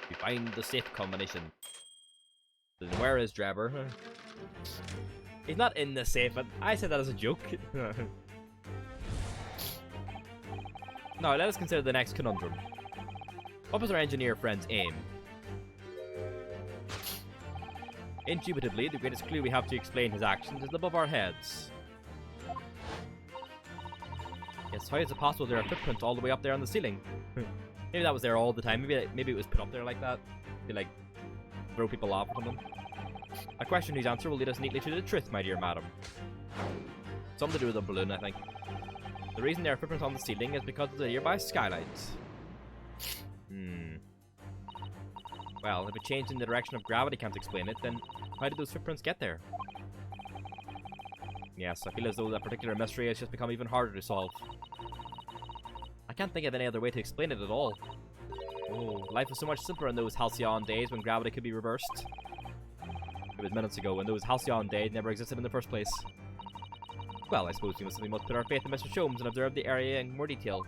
We find the safe combination. Then where is Drebber? He's not in the safe, but I said that as a joke. Now, let us consider the next conundrum. What was our engineer friend's aim? Indubitably, the greatest clue we have to explain his actions is above our heads. Yes, how is it possible there are footprints all the way up there on the ceiling? Maybe that was there all the time. Maybe it was put up there like that. To like throw people off or something. A question whose answer will lead us neatly to the truth, my dear madam. Something to do with a balloon, I think. The reason there are footprints on the ceiling is because of the nearby skylight. Well, if a change in the direction of gravity can't explain it, then how did those footprints get there? Yes, I feel as though that particular mystery has just become even harder to solve. I can't think of any other way to explain it at all. Oh, life was so much simpler in those halcyon days when gravity could be reversed. It was minutes ago, and those halcyon days never existed in the first place. Well, I suppose we must put our faith in Mr. Sholmes and observe the area in more detail.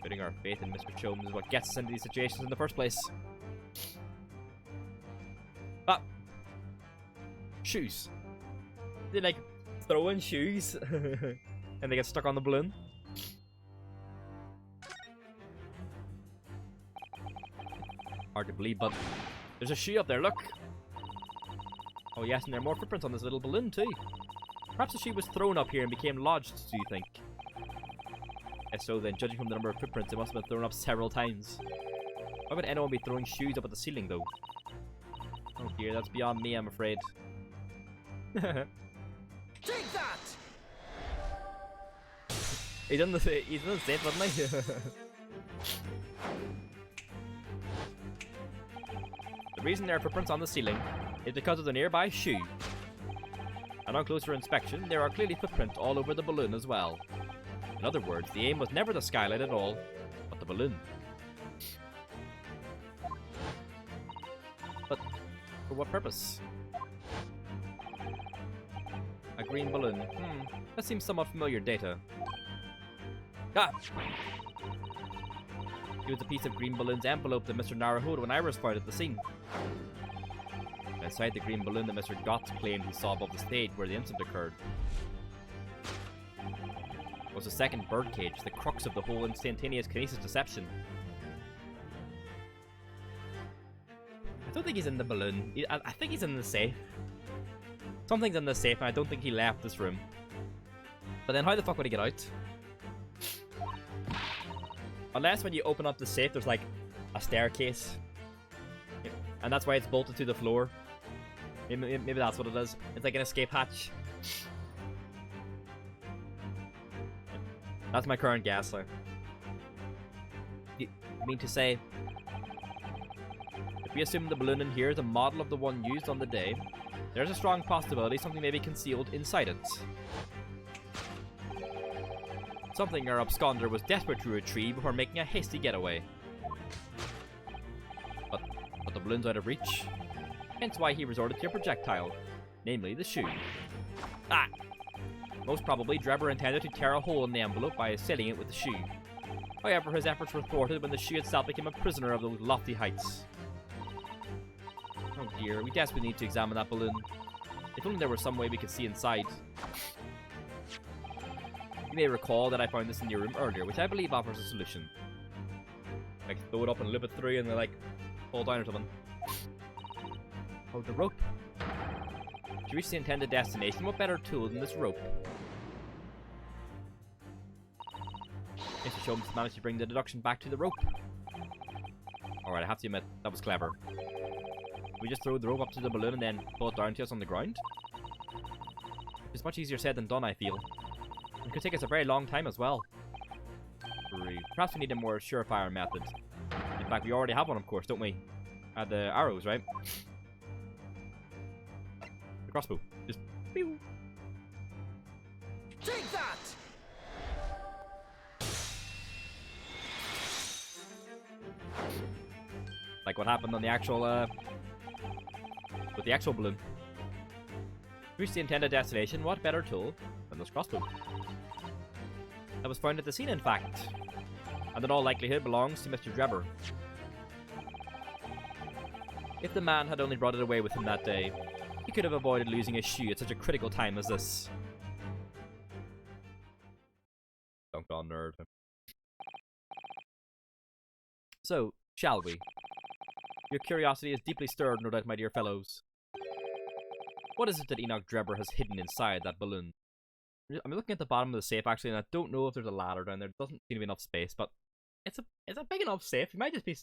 Putting our faith in Mr. Sholmes is what gets us into these situations in the first place. Ah! Shoes. They like throw in shoes and they get stuck on the balloon. Hard to believe, but there's a shoe up there, look! Oh yes, and there are more footprints on this little balloon too. Perhaps the shoe was thrown up here and became lodged, do you think? If so, then judging from the number of footprints, it must have been thrown up several times. Why would anyone be throwing shoes up at the ceiling, though? Oh dear, that's beyond me, I'm afraid. Take that! He's in the safe, wasn't he? The reason there are footprints on the ceiling is because of the nearby shoe. And on closer inspection, there are clearly footprints all over the balloon as well. In other words, the aim was never the skylight at all, but the balloon. But for what purpose? A green balloon. That seems somewhat familiar data. Ah! It was a piece of green balloon's envelope that Mr. Naruhodo and Iris found at the scene. Inside the green balloon that Mr. Gotts claimed he saw above the stage where the incident occurred was a second birdcage, the crux of the whole instantaneous kinesis deception. I don't think he's in the balloon. I think he's in the safe. Something's in the safe, and I don't think he left this room. But then how the fuck would he get out? Unless when you open up the safe, there's like a staircase. And that's why it's bolted to the floor. Maybe that's what it is. It's like an escape hatch. That's my current guess, though. You mean to say, if we assume the balloon in here is a model of the one used on the day, there's a strong possibility something may be concealed inside it. Something our absconder was desperate to retrieve before making a hasty getaway. But the balloon's out of reach. Hence why he resorted to a projectile, namely the shoe. Ah! Most probably, Drebber intended to tear a hole in the envelope by assailing it with the shoe. However, his efforts were thwarted when the shoe itself became a prisoner of those lofty heights. Oh dear, we desperately need to examine that balloon. If only there was some way we could see inside. You may recall that I found this in your room earlier, which I believe offers a solution. Like, throw it up and loop it through and then, like, fall down or something. Oh, the rope. To reach the intended destination, what better tool than this rope? Mr. Sholmes managed to bring the deduction back to the rope. Alright, I have to admit, that was clever. We just throw the rope up to the balloon and then pull it down to us on the ground? It's much easier said than done, I feel. It could take us a very long time as well. Perhaps we need a more surefire method. In fact, we already have one, of course, don't we? The arrows, right? The crossbow. Just... pew! Take that! Like what happened on the actual, with the actual balloon. To reach the intended destination, what better tool than this crossbow? That was found at the scene, in fact. And in all likelihood belongs to Mr. Drebber. If the man had only brought it away with him that day, he could have avoided losing his shoe at such a critical time as this. Dunked on nerd. So, shall we? Your curiosity is deeply stirred, no doubt, my dear fellows. What is it that Enoch Drebber has hidden inside that balloon? I'm looking at the bottom of the safe, actually, and I don't know if there's a ladder down there. There doesn't seem to be enough space, but it's a big enough safe. It might just be...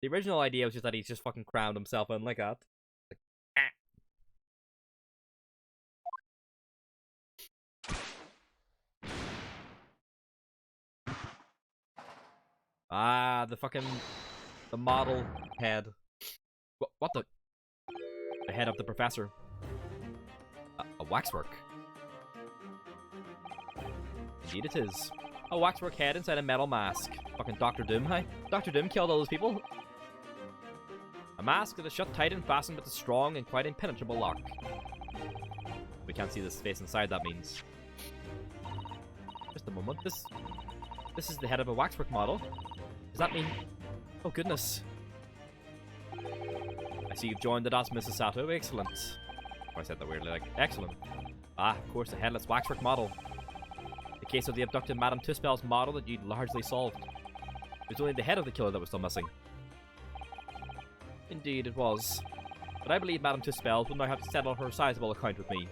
The original idea was just that he's just fucking crammed himself in like that. Like, ah. Ah, the model head. What the? The head of the professor. A waxwork. Indeed it is. A waxwork head inside a metal mask. Fucking Dr. Doom, hi? Dr. Doom killed all those people? A mask that is shut tight and fastened with a strong and quite impenetrable lock. We can't see the space inside, that means. Just a moment. This is the head of a waxwork model. Does that mean... Oh, goodness. I see you've joined the DOS, Mrs. Sato. Excellent. Oh, I said that weirdly, like, excellent. Ah, of course, the headless waxwork model. The case of the abducted Madame Tuspel's model that you'd largely solved. It was only the head of the killer that was still missing. Indeed, it was. But I believe Madame Tuspel will now have to settle her sizable account with me.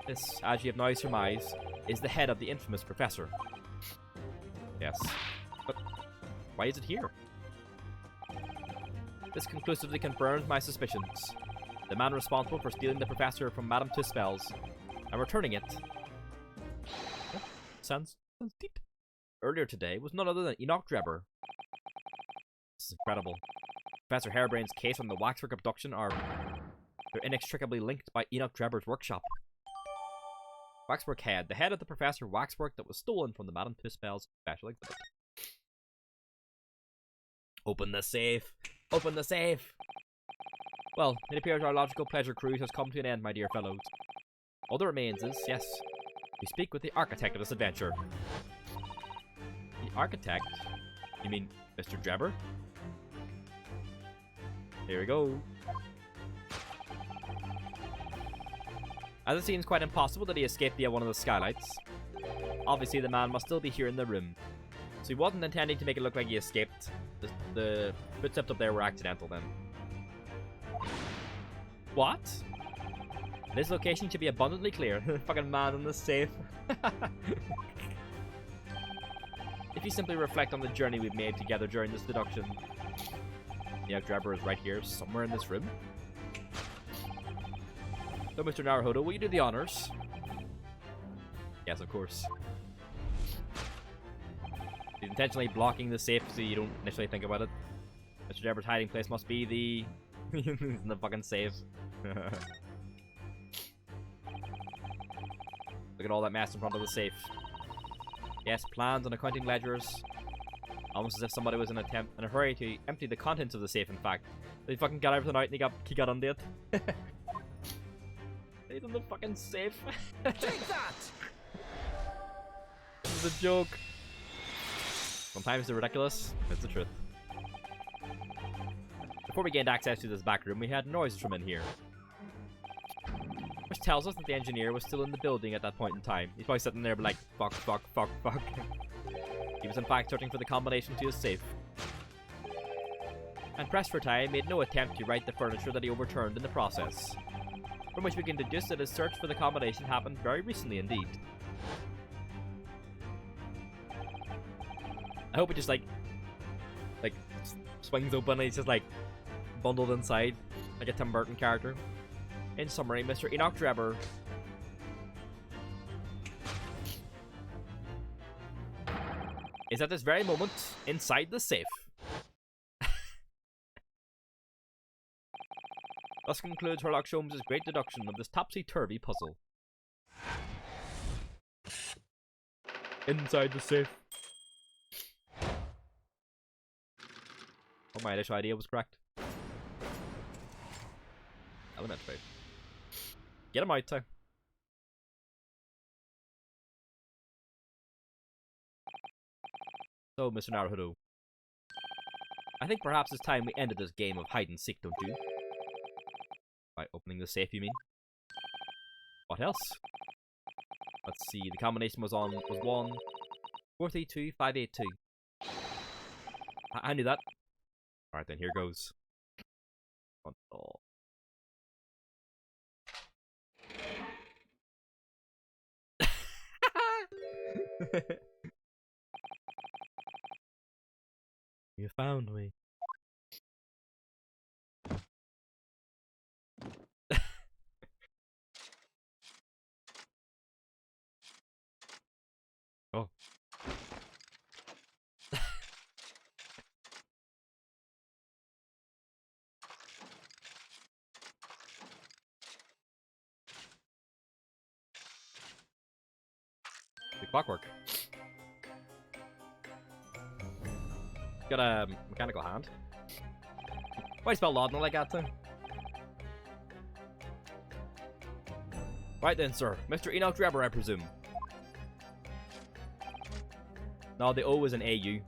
This, as you have now surmised, is the head of the infamous professor. Yes. But why is it here? This conclusively confirms my suspicions. The man responsible for stealing the professor from Madame Tuspel's and returning it. Sounds deep. Earlier today was none other than Enoch Drebber. This is incredible. Professor Harebrain's case on the waxwork abduction they're inextricably linked by Enoch Drebber's workshop. Waxwork head. The head of the professor waxwork that was stolen from the Madame Tuspel's special exhibit. Open the safe! Open the safe! Well, it appears our logical pleasure cruise has come to an end, my dear fellows. All that remains is, yes, we speak with the architect of this adventure. The architect? You mean Mr. Drebber? Here we go. As it seems quite impossible that he escaped via one of the skylights, obviously the man must still be here in the room. So he wasn't intending to make it look like he escaped. The footsteps up there were accidental then. What? This location should be abundantly clear. Fucking man in the safe. If you simply reflect on the journey we've made together during this deduction. Yeah, Drebber is right here, somewhere in this room. So, Mr. Naruhodo, will you do the honors? Yes, of course. He's intentionally blocking the safe so you don't initially think about it. Mr. Drebber's hiding place must be the... in the fucking safe. Look at all that mess in front of the safe. Yes, plans and accounting ledgers. Almost as if somebody was in a hurry to empty the contents of the safe, in fact. They fucking got everything out and he got undid. He's in the fucking safe. Take that! This is a joke. Sometimes they're ridiculous. It's the truth. Before we gained access to this back room, we had noises from in here. Which tells us that the engineer was still in the building at that point in time. He's probably sitting there like, fuck, fuck, fuck, fuck. He was in fact searching for the combination to his safe. And pressed for time, made no attempt to right the furniture that he overturned in the process. From which we can deduce that his search for the combination happened very recently indeed. I hope it just like swings open and he's just like bundled inside like a Tim Burton character. In summary, Mr. Enoch Drebber is at this very moment inside the safe. Thus concludes Sherlock Holmes' great deduction of this topsy-turvy puzzle. Inside the safe. Oh, my initial idea was correct. Elementary. Get him out, too. So, Mr. Naruhodo, I think perhaps it's time we ended this game of hide-and-seek, don't you? By opening the safe, you mean? What else? Let's see, the combination was 1 432 582. I knew that. Alright then, here goes. Oh. You found me. Oh. Clockwork. Got a mechanical hand. Why spell laudanum like that too? Right then, sir. Mr. Enoch Drebber, I presume. No, the O is an AU.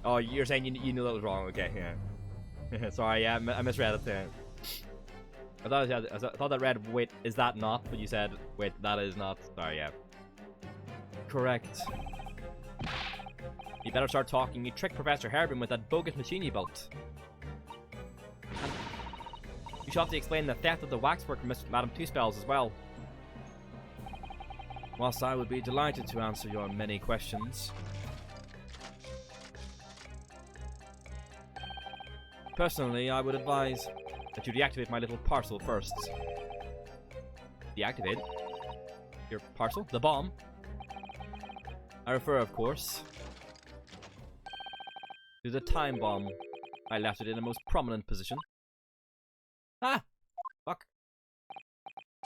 Oh, you're saying you knew that was wrong. Okay, yeah. Sorry, yeah, I misread it there. I thought that read, wait, is that not? But you said, wait, that is not. Sorry, yeah. Correct. You better start talking. You tricked Professor Herbin with that bogus machine you built. And you should have to explain the theft of the waxwork from Madame Two Spells as well. Whilst I would be delighted to answer your many questions, personally, I would advise that you deactivate my little parcel first. Deactivate? Your parcel? The bomb? I refer, of course, to the time bomb. I left it in a most prominent position. Ah! Fuck.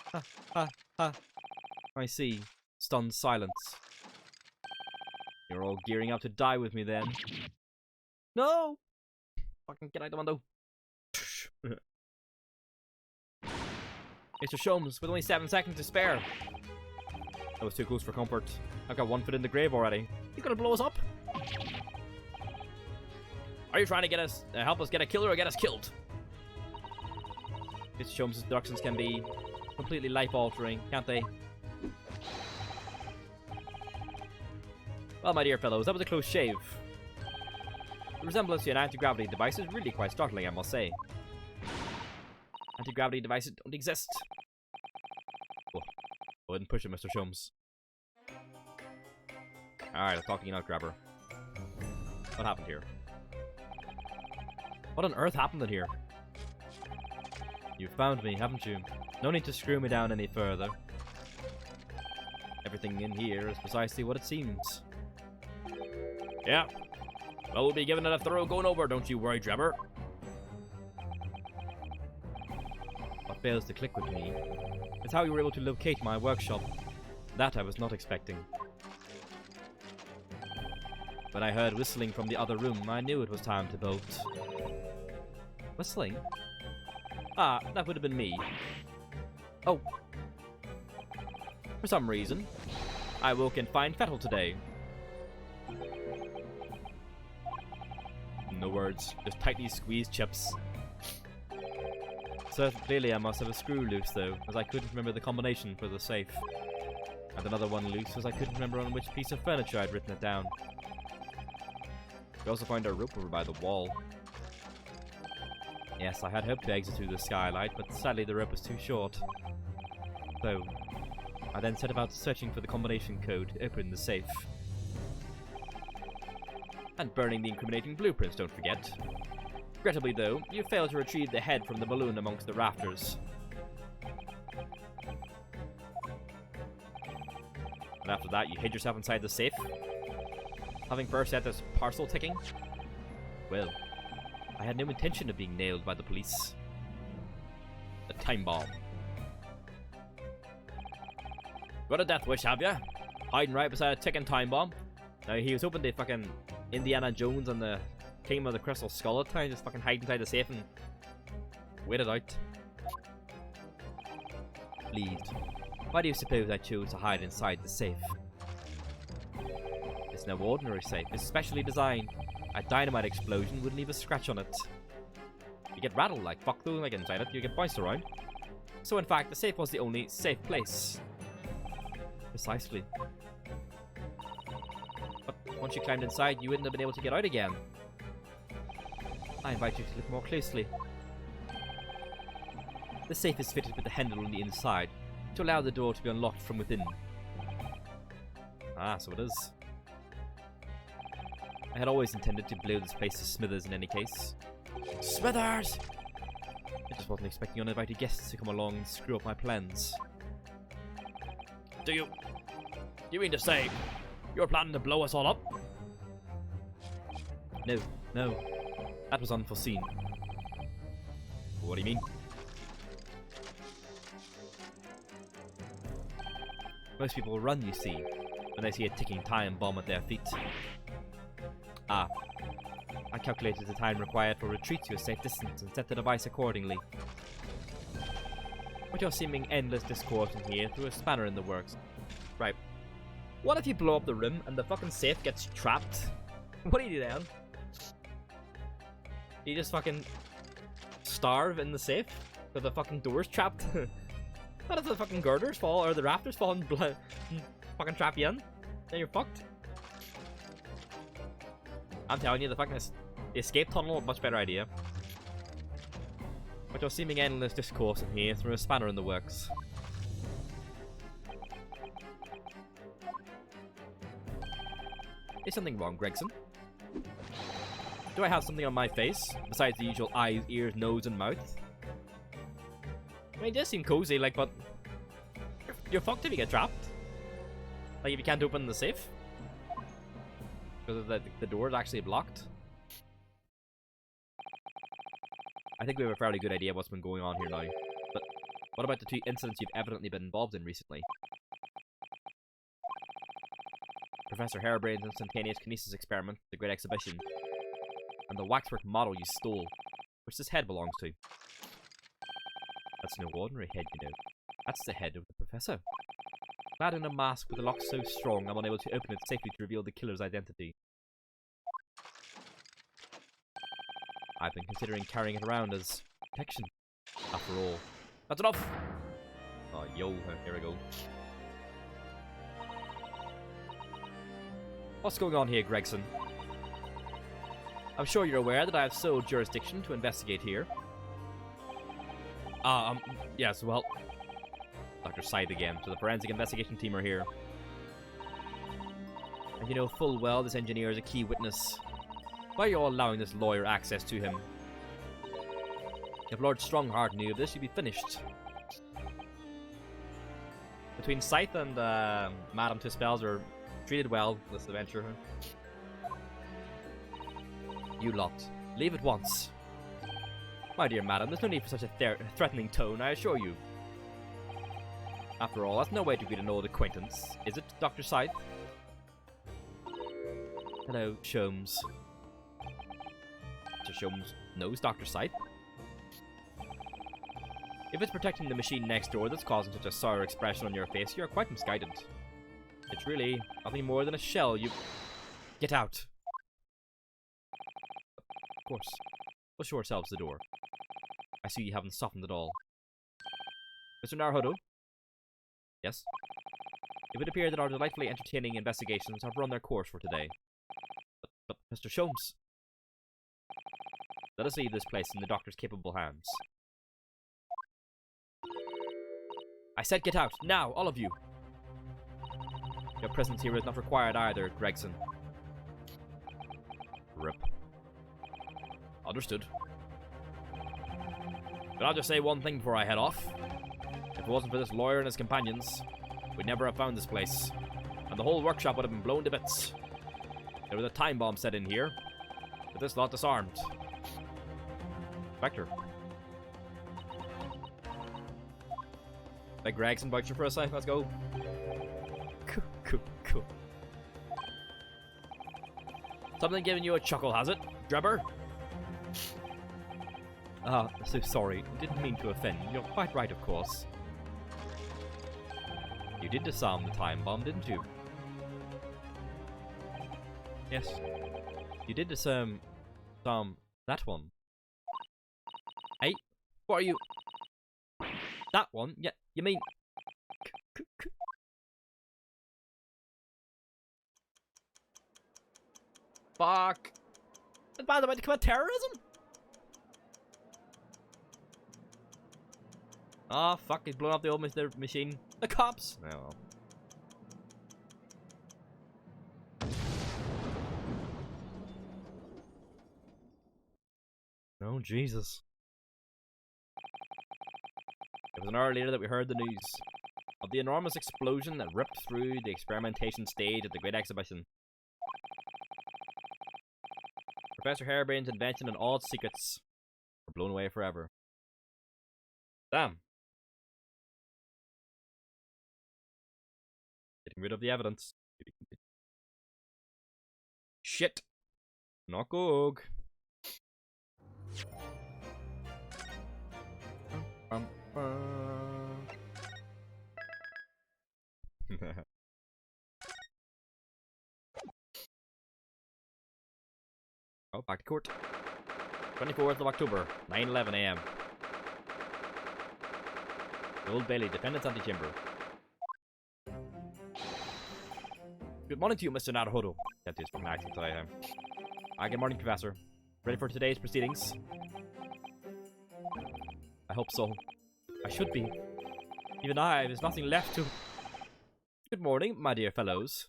Ha, ha, ha. I see. Stunned silence. You're all gearing up to die with me then. No! Fucking get out the window. Mr. Sholmes, with only 7 seconds to spare. That was too close for comfort. I've got 1 foot in the grave already. You gonna blow us up? Are you trying to get us, help us get a killer or get us killed? Mr. Sholmes' deductions can be completely life-altering, can't they? Well, my dear fellows, that was a close shave. The resemblance to an anti-gravity device is really quite startling, I must say. Anti-gravity devices don't exist. Oh, go ahead and push it, Mr. Sholmes. Alright, let's talk to Enoch Drebber. What happened here? What on earth happened in here? You've found me, haven't you? No need to screw me down any further. Everything in here is precisely what it seems. Yeah. Well, we'll be giving it a thorough going over, don't you worry, Drebber. What fails to click with me is how you were able to locate my workshop. That I was not expecting. When I heard whistling from the other room, I knew it was time to bolt. Whistling? Ah, that would have been me. Oh. For some reason, I woke in fine fettle today. No words, just tightly squeezed chips. So clearly I must have a screw loose though, as I couldn't remember the combination for the safe. And another one loose as I couldn't remember on which piece of furniture I'd written it down. We also found a rope over by the wall. Yes, I had hoped to exit through the skylight, but sadly the rope was too short. So, I then set about searching for the combination code to open the safe. And burning the incriminating blueprints, don't forget. Regrettably though, you failed to retrieve the head from the balloon amongst the rafters. And after that, you hid yourself inside the safe, having first set this parcel ticking. Well, I had no intention of being nailed by the police. A time bomb. Got a death wish, have ya? Hiding right beside a ticking time bomb. Now he was hoping to fucking Indiana Jones and the Kingdom of the Crystal Skull at times, just fucking hide inside the safe and wait it out. Please, why do you suppose I chose to hide inside the safe? It's no ordinary safe, it's specially designed. A dynamite explosion wouldn't leave a scratch on it. You get rattled like fuck though, like inside it, you get bounced around. So in fact, the safe was the only safe place. Precisely. But once you climbed inside, you wouldn't have been able to get out again. I invite you to look more closely. The safe is fitted with a handle on the inside to allow the door to be unlocked from within. Ah, so it is. I had always intended to blow this place to smithers in any case. Smithers! I just wasn't expecting uninvited guests to come along and screw up my plans. Do you mean to say you're planning to blow us all up? No. That was unforeseen. What do you mean? Most people run, you see, when they see a ticking time bomb at their feet. Ah. I calculated the time required for retreat to a safe distance and set the device accordingly. But your seeming endless discourse in here threw a spanner in the works. Right. What if you blow up the room and the fucking safe gets trapped? What do you do then? You just fucking starve in the safe with the fucking doors trapped? What if the fucking girders fall or the rafters fall and fucking trap you in? Then you're fucked. I'm telling you, the escape tunnel, a much better idea. But your seeming endless discourse in here threw a spanner in the works. Is something wrong, Gregson? Do I have something on my face, besides the usual eyes, ears, nose, and mouth? I mean, it does seem cozy, like, but... You're fucked if you get trapped. Like, if you can't open the safe. Because the door is actually blocked. I think we have a fairly good idea what's been going on here now. But what about the two incidents you've evidently been involved in recently? Professor Harebrain's instantaneous kinesis experiment, the Great Exhibition, and the waxwork model you stole, which this head belongs to. That's no ordinary head, you know. That's the head of the Professor. Clad in a mask with a lock so strong I'm unable to open it safely to reveal the killer's identity. I've been considering carrying it around as protection. After all. That's enough! Oh, yo, here we go. What's going on here, Gregson? I'm sure you're aware that I have sole jurisdiction to investigate here. Yes, well... Dr. Scythe again, so the forensic investigation team are here. And you know full well this engineer is a key witness. Why are you all allowing this lawyer access to him? If Lord Strongheart knew of this, you'd be finished. Between Scythe and Madame Tuspels are treated well this adventure. You lot, leave at once. My dear madam, there's no need for such a threatening tone, I assure you. After all, that's no way to greet an old acquaintance, is it, Dr. Scythe? Hello, Sholmes. Mr. Sholmes knows Dr. Scythe. If it's protecting the machine next door that's causing such a sour expression on your face, you're quite misguided. It's really nothing more than a shell you... Get out! Of course. We'll show ourselves the door. I see you haven't softened at all. Mr. Naruhodo? Yes? It would appear that our delightfully entertaining investigations have run their course for today. But Mr. Sholmes... Let us leave this place in the doctor's capable hands. I said get out! Now, all of you! Your presence here is not required either, Gregson. Rip. Understood. But I'll just say one thing before I head off. If it wasn't for this lawyer and his companions, we'd never have found this place. And the whole workshop would have been blown to bits. There was a time bomb set in here, but this lot disarmed. Vector. Like Gregson voucher for a sec, let's go. Cool. Something giving you a chuckle, has it, Drebber? So sorry. Didn't mean to offend. You're quite right, of course. You did disarm the time bomb, didn't you? Yes. You did disarm that one. Hey, what are you... That one? Yeah, you mean... Fuck. Is bad about to commit terrorism? Oh, fuck, he's blown up the old machine. The cops! Oh, well. Oh, Jesus. It was an hour later that we heard the news of the enormous explosion that ripped through the experimentation stage at the Great Exhibition. Professor Harebrain's invention and all its secrets were blown away forever. Damn. Rid of the evidence. Shit. Not good. Oh, back to court. 24th of October, 9:11 a.m. The Old Bailey, defendant's antechamber. Good morning to you, Mr. Naruhodo. Can't do his fucking accent today. Good morning, Professor. Ready for today's proceedings? I hope so. I should be. Even there's nothing left to... Good morning, my dear fellows.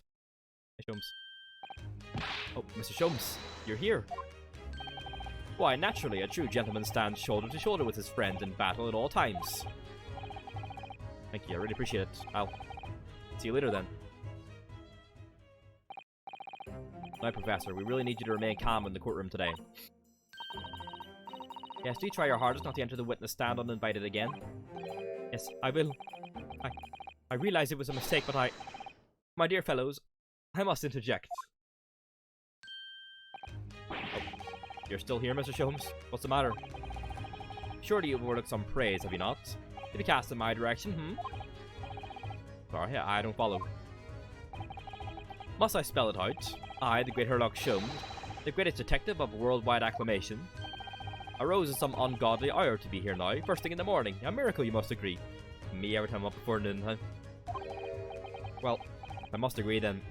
Hey, Sholmes. Oh, Mr. Sholmes, you're here. Why, naturally, a true gentleman stands shoulder to shoulder with his friend in battle at all times. Thank you, I really appreciate it. I'll see you later then. Now, Professor, we really need you to remain calm in the courtroom today. Yes, do try your hardest not to enter the witness stand uninvited again. Yes, I will. I realize it was a mistake, but My dear fellows, I must interject. Oh, you're still here, Mr. Sholmes? What's the matter? Surely you've overlooked some praise, have you not? Did you cast in my direction, Sorry, I don't follow. Must I spell it out? I, the great Herlock Sholmes, the greatest detective of worldwide acclamation, arose at some ungodly hour to be here now, first thing in the morning. A miracle, you must agree. Me every time I'm up before noon, huh? Well, I must agree then.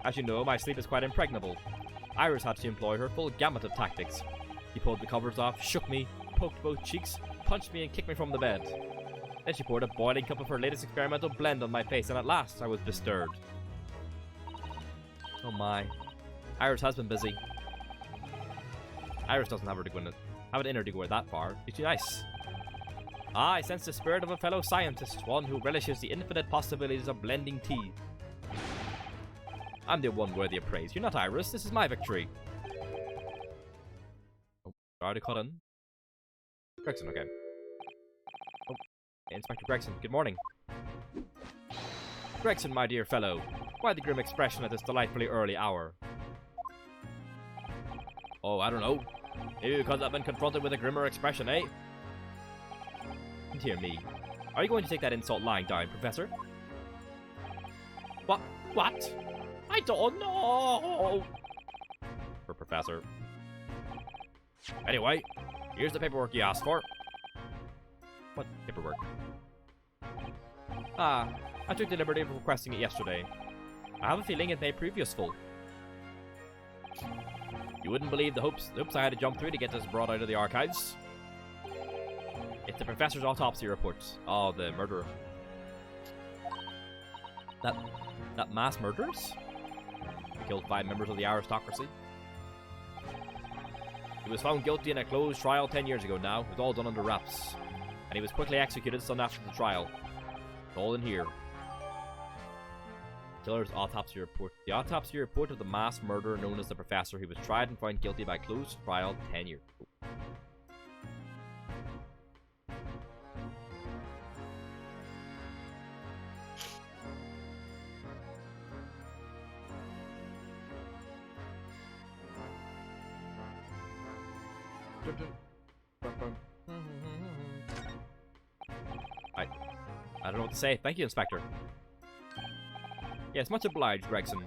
As you know, my sleep is quite impregnable. Iris had to employ her full gamut of tactics. She pulled the covers off, shook me, poked both cheeks, punched me and kicked me from the bed. Then she poured a boiling cup of her latest experimental blend on my face, and at last I was bestirred. Oh my. Iris has been busy. Iris doesn't have it in her to go that far. She's too nice. I sense the spirit of a fellow scientist, one who relishes the infinite possibilities of blending tea. I'm the one worthy of praise. You're not Iris. This is my victory. Oh, sorry to cut in. Gregson, okay. Oh, Inspector Gregson, good morning. Gregson, my dear fellow. Why the grim expression at this delightfully early hour? Oh, I don't know. Maybe because I've been confronted with a grimmer expression, eh? And hear me. Are you going to take that insult lying down, Professor? What? I don't know! For Professor. Anyway, here's the paperwork you asked for. What paperwork? I took the liberty of requesting it yesterday. I have a feeling it may prove useful. You wouldn't believe the hoops I had to jump through to get this brought out of the archives. It's the professor's autopsy report. Oh, the murderer. That mass murderers? Killed 5 members of the aristocracy. He was found guilty in a closed trial 10 years ago now. It was all done under wraps. And he was quickly executed soon after the trial. It's all in here. Killer's autopsy report. The autopsy report of the mass murderer known as the Professor, who was tried and found guilty by closed trial 10 years ago. I don't know what to say. Thank you, Inspector. Yes, much obliged, Gregson.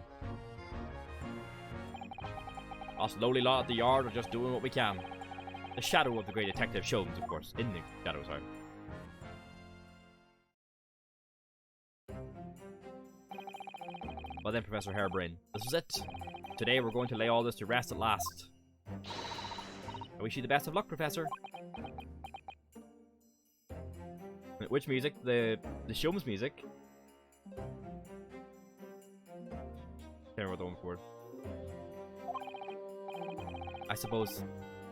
Us lowly lot at the yard are just doing what we can. The shadow of the great detective Sholmes, of course. In the shadow, sorry. Well then, Professor Harebrain, this is it. Today we're going to lay all this to rest at last. I wish you the best of luck, Professor. Which music? The Sholmes music? Can't remember the one for it. I suppose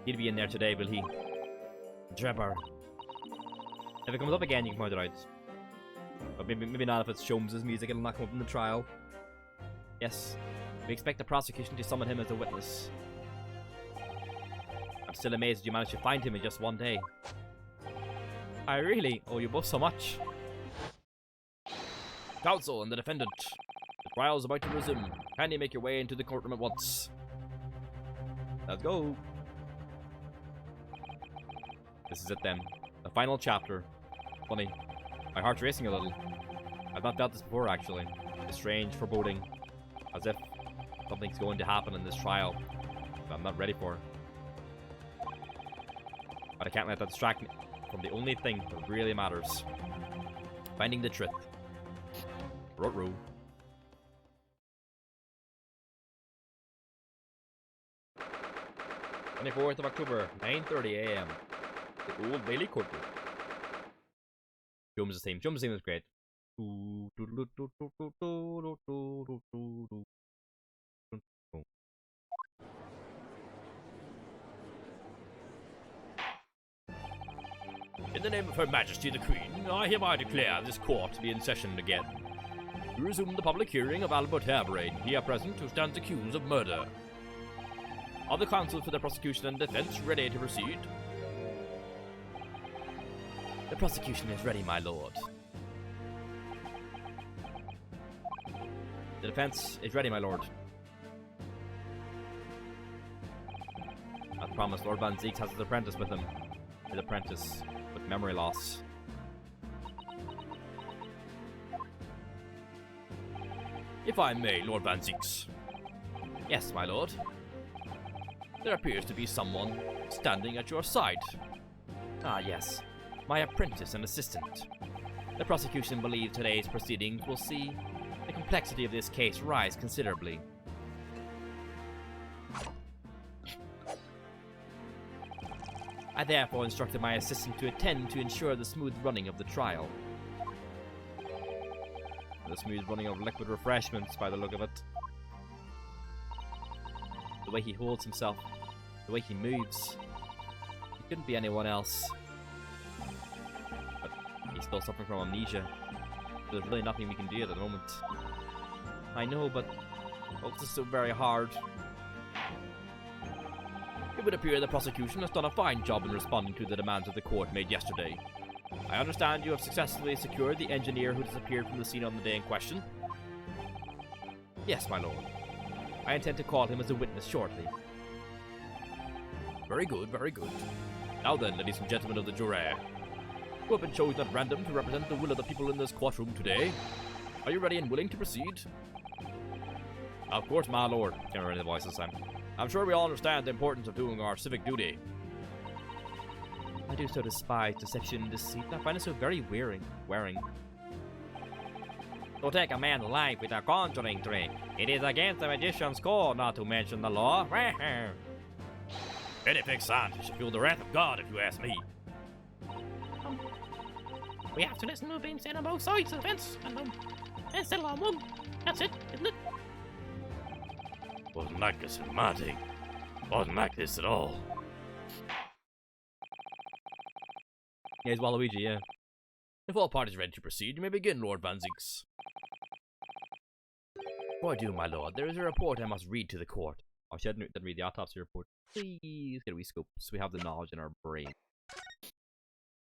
he'll be in there today, will he? Drebber. If it comes up again, you can point it out. But maybe not if it's Sholmes' music, it'll not come up in the trial. Yes, we expect the prosecution to summon him as a witness. I'm still amazed that you managed to find him in just one day. I really owe you both so much. Counsel and the defendant. The trial is about to resume. Kindly make your way into the courtroom at once. Let's go. This is it then. The final chapter. Funny. My heart's racing a little. I've not felt this before, actually. A strange foreboding. As if something's going to happen in this trial that I'm not ready for. But I can't let that distract me from the only thing that really matters. Finding the truth. Ruh-roh. 24th of October, 9:30 AM. The Old Bailey Courtroom. Jones' theme. Jones' theme was great. In the name of Her Majesty the Queen, I hereby declare this court to be in session again. To resume the public hearing of Albert Harebrain, here present, who stands accused of murder. Are the counsel for the prosecution and defense ready to proceed? The prosecution is ready, my lord. The defense is ready, my lord. As promised, Lord Van Zieks has his apprentice with him. His apprentice with memory loss. If I may, Lord Van Zieks. Yes, my lord. There appears to be someone standing at your side. Ah, yes. My apprentice and assistant. The prosecution believes today's proceedings will see the complexity of this case rise considerably. I therefore instructed my assistant to attend to ensure the smooth running of the trial. The smooth running of liquid refreshments, by the look of it. The way he holds himself, the way he moves. He couldn't be anyone else. But he's still suffering from amnesia. There's really nothing we can do at the moment. I know, but it's just so very hard. It would appear the prosecution has done a fine job in responding to the demands of the court made yesterday. I understand you have successfully secured the engineer who disappeared from the scene on the day in question. Yes, my lord. I intend to call him as a witness shortly. Very good, very good. Now then, ladies and gentlemen of the jury, who have been chosen at random to represent the will of the people in this courtroom today, are you ready and willing to proceed? Of course, my lord. Can't remember any of the voice this time. I'm sure we all understand the importance of doing our civic duty. I do so despise deception and deceit. I find it so very wearing. To take a man's life with a conjuring trick, it is against the magician's code, not to mention the law. Anything signed should feel the wrath of God, if you ask me. We have to listen to what being said on both sides of the fence, and settle on one. That's it, isn't it? Wasn't like this in my day. Wasn't like this at all. Yeah, it's Waluigi, yeah. If all parties are ready to proceed, you may begin, Lord Van Zieks. Before I do, my lord, there is a report I must read to the court. Oh, she didn't read the autopsy report. Please get a wee scope so we have the knowledge in our brain.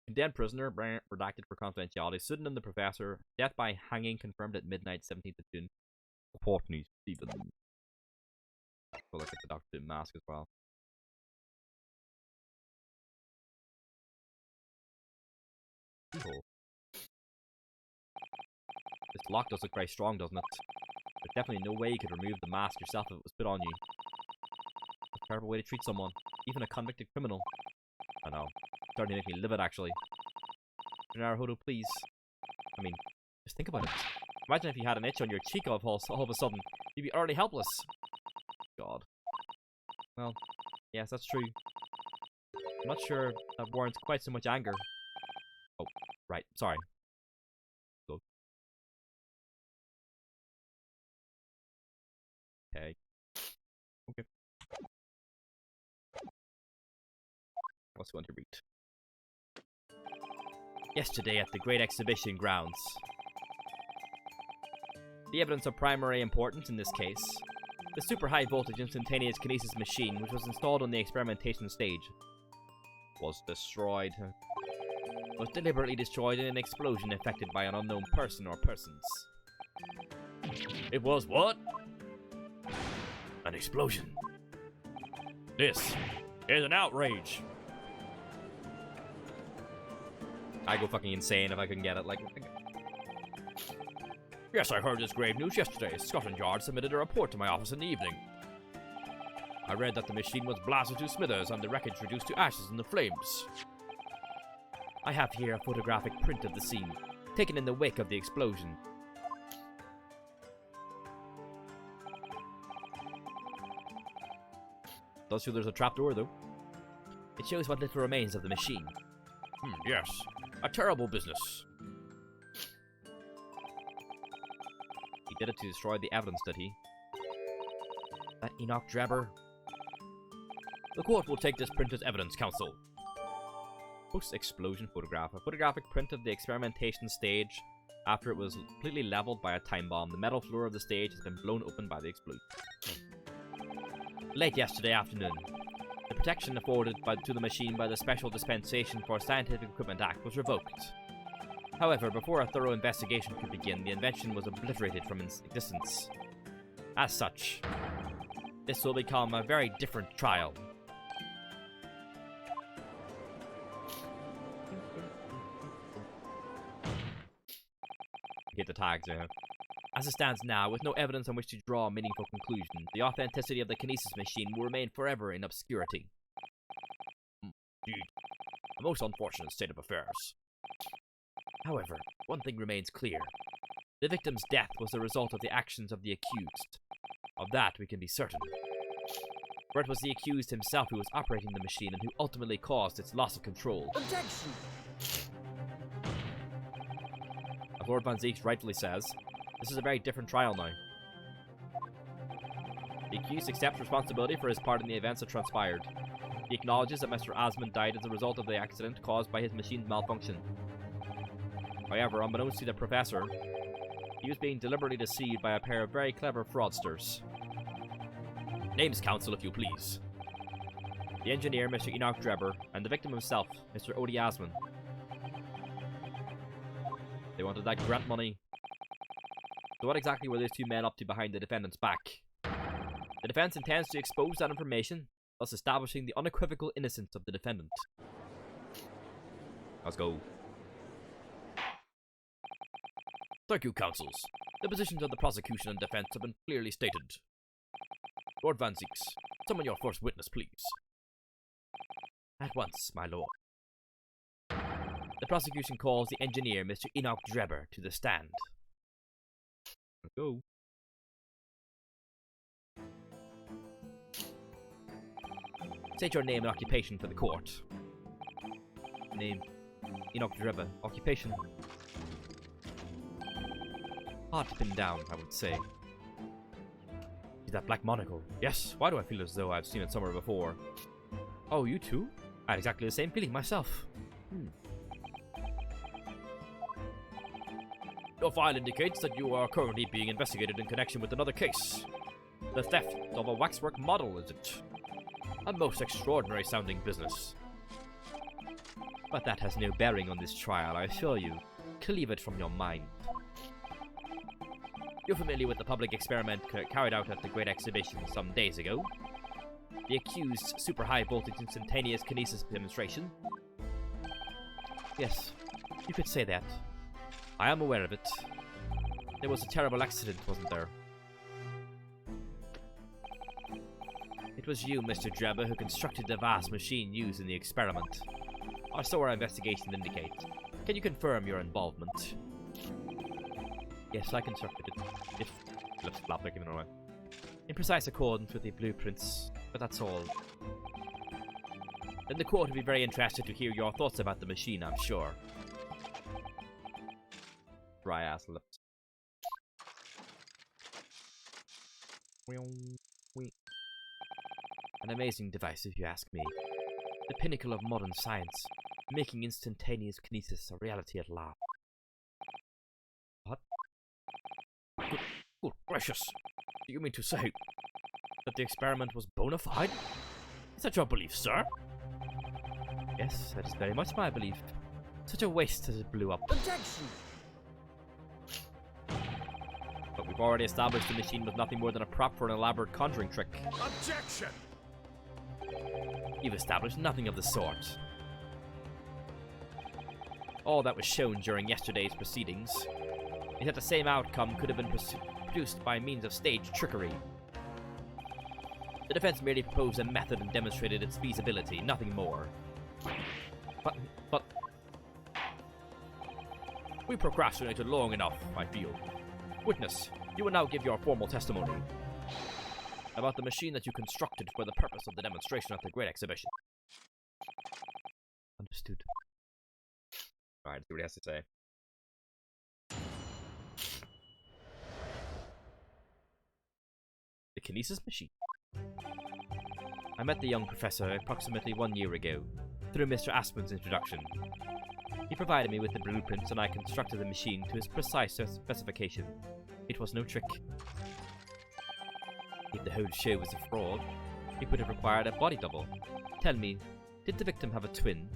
Condemned prisoner, redacted for confidentiality, Sudden and the professor, death by hanging confirmed at midnight, 17th of June. Courtney Stephen. We'll look at the Dr. Doom mask as well. Keyhole. This lock does look very strong, doesn't it? There's definitely no way you could remove the mask yourself if it was put on you. A terrible way to treat someone, even a convicted criminal. I know. It's starting to make me livid, actually. Naruhodo, please. I mean, just think about it. Imagine if you had an itch on your cheek all of a sudden. You'd be utterly helpless. God. Well, yes, that's true. I'm not sure that warrants quite so much anger. Oh, right. Sorry. Go. Okay. Okay. What's going to read? Yesterday at the Great Exhibition Grounds. The evidence of primary importance in this case. The super high voltage instantaneous kinesis machine, which was installed on the experimentation stage, was destroyed. Was deliberately destroyed in an explosion effected by an unknown person or persons. It was what? An explosion. This is an outrage. I'd go fucking insane if I couldn't get it. Like, yes, I heard this grave news yesterday. Scotland Yard submitted a report to my office in the evening. I read that the machine was blasted to smithers and the wreckage reduced to ashes in the flames. I have here a photographic print of the scene, taken in the wake of the explosion. Does show there's a trapdoor, though. It shows what little remains of the machine. Yes. A terrible business. He did it to destroy the evidence, did he? That Enoch Drebber. The court will take this print as evidence, counsel. Post-explosion photograph. A photographic print of the experimentation stage after it was completely leveled by a time bomb. The metal floor of the stage has been blown open by the explosion. Late yesterday afternoon, the protection afforded to the machine by the Special Dispensation for Scientific Equipment Act was revoked. However, before a thorough investigation could begin, the invention was obliterated from existence. As such, this will become a very different trial. Get the tags there. As it stands now, with no evidence on which to draw a meaningful conclusion, the authenticity of the Kinesis machine will remain forever in obscurity. Indeed. A most unfortunate state of affairs. However, one thing remains clear. The victim's death was the result of the actions of the accused. Of that we can be certain. For it was the accused himself who was operating the machine and who ultimately caused its loss of control. Objection! As Lord Van Zieks rightfully says, this is a very different trial now. The accused accepts responsibility for his part in the events that transpired. He acknowledges that Mr. Osmond died as a result of the accident caused by his machine's malfunction. However, unbeknownst to the professor, he was being deliberately deceived by a pair of very clever fraudsters. Names, counsel, if you please. The engineer, Mr. Enoch Drebber, and the victim himself, Mr. Odie Osmond. They wanted that grant money. So what exactly were these two men up to behind the defendant's back? The defense intends to expose that information, thus establishing the unequivocal innocence of the defendant. Let's go. Thank you, counsels. The positions of the prosecution and defense have been clearly stated. Lord Van Zieks, summon your first witness, please. At once, my lord. The prosecution calls the engineer, Mr. Enoch Drebber, to the stand. Let's go. State your name and occupation for the court. Name, Enoch Drebber. Occupation. Hard to pin down, I would say. See that black monocle? Yes, why do I feel as though I've seen it somewhere before? Oh, you too? I had exactly the same feeling myself. Your file indicates that you are currently being investigated in connection with another case. The theft of a waxwork model, is it? A most extraordinary sounding business. But that has no bearing on this trial, I assure you. Cleave it from your mind. You're familiar with the public experiment carried out at the Great Exhibition some days ago? The accused super high voltage instantaneous kinesis demonstration? Yes, you could say that. I am aware of it. There was a terrible accident, wasn't there? It was you, Mr. Drebber, who constructed the vast machine used in the experiment. Or so our investigations indicate. Can you confirm your involvement? Yes, I constructed it. In precise accordance with the blueprints, but that's all. Then the court would be very interested to hear your thoughts about the machine, I'm sure. Dry ass lips. An amazing device, if you ask me. The pinnacle of modern science, making instantaneous kinesis a reality at last. What? Good gracious! Do you mean to say that the experiment was bona fide? Is that your belief, sir? Yes, that is very much my belief. Such a waste as it blew up. Objection! But we We've already established the machine was nothing more than a prop for an elaborate conjuring trick. Objection! You've established nothing of the sort. All that was shown during yesterday's proceedings is that the same outcome could have been produced by means of staged trickery. The defense merely proposed a method and demonstrated its feasibility, nothing more. But... We procrastinated long enough, I feel. Witness, you will now give your formal testimony about the machine that you constructed for the purpose of the demonstration at the Great Exhibition. Understood. Alright, let's see what he has to say. The Kinesis machine. I met the young professor approximately 1 year ago, through Mr. Aspen's introduction. He provided me with the blueprints and I constructed the machine to his precise specification. It was no trick. If the whole show was a fraud, it would have required a body double. Tell me, did the victim have a twin?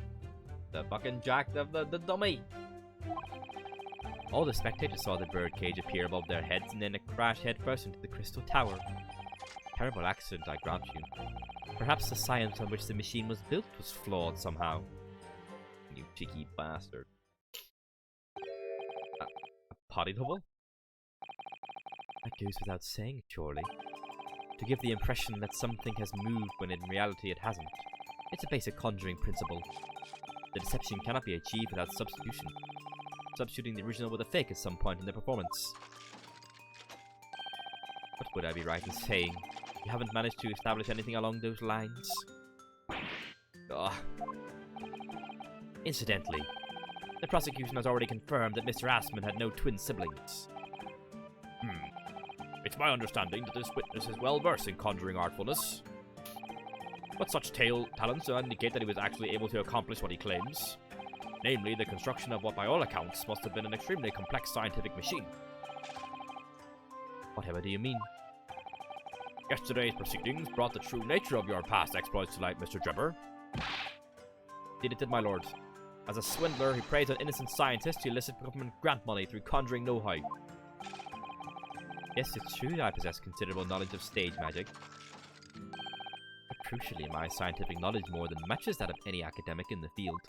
The fucking jack of the dummy! All the spectators saw the birdcage appear above their heads and then it crashed headfirst into the crystal tower. Terrible accident, I grant you. Perhaps the science on which the machine was built was flawed somehow. You cheeky bastard. A body double? That goes without saying, surely. To give the impression that something has moved when in reality it hasn't. It's a basic conjuring principle. The deception cannot be achieved without substitution. Substituting the original with a fake at some point in the performance. What would I be right in saying? You haven't managed to establish anything along those lines? Ugh. Incidentally, the prosecution has already confirmed that Mr. Aspen had no twin siblings. It's my understanding that this witness is well versed in conjuring artfulness. But such talents indicate that he was actually able to accomplish what he claims. Namely, the construction of what by all accounts must have been an extremely complex scientific machine. Whatever do you mean? Yesterday's proceedings brought the true nature of your past exploits to light, Mr. Drebber. Indeed it did, my lord. As a swindler, he preys on innocent scientists to elicit government grant money through conjuring know-how. Yes, it's true that I possess considerable knowledge of stage magic. But crucially, my scientific knowledge more than matches that of any academic in the field.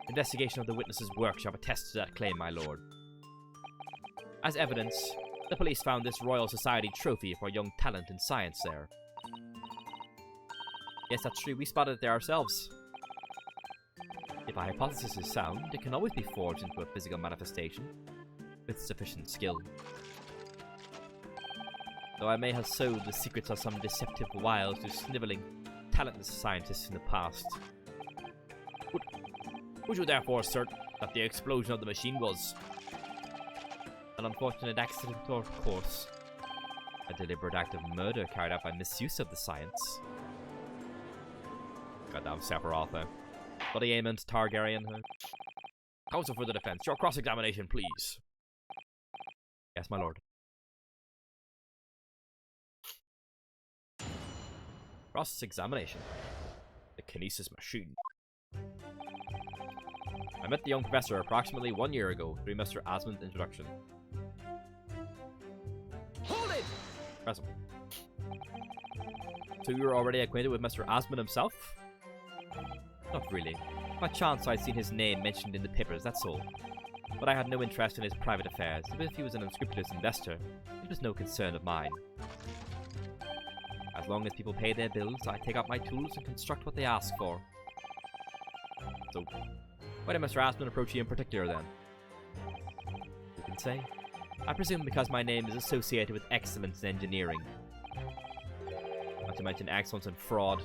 Investigation of the witness's workshop attests to that claim, my lord. As evidence, the police found this Royal Society trophy for young talent in science there. Yes, that's true, we spotted it there ourselves. If our hypothesis is sound, it can always be forged into a physical manifestation, with sufficient skill. Though I may have sowed the secrets of some deceptive wiles to snivelling, talentless scientists in the past. Would you therefore assert that the explosion of the machine was an unfortunate accident, or of course, a deliberate act of murder carried out by misuse of the science? Goddamn Sephiroth, eh? Bloody Aemond Targaryen, huh? Counsel for the defense, your cross-examination, please. Yes, my lord. Cross-examination. The Kinesis machine. I met the young professor approximately 1 year ago through Mr. Aspen's introduction. Hold it! Present. So you were already acquainted with Mr. Aspen himself? Not really. By chance I'd seen his name mentioned in the papers, that's all. But I had no interest in his private affairs. Even if he was an unscrupulous investor, it was no concern of mine. As long as people pay their bills, I take out my tools and construct what they ask for. So, why did Mr. Aspen approach you in particular then? Who can say? I presume because my name is associated with excellence in engineering. Not to mention excellence in fraud.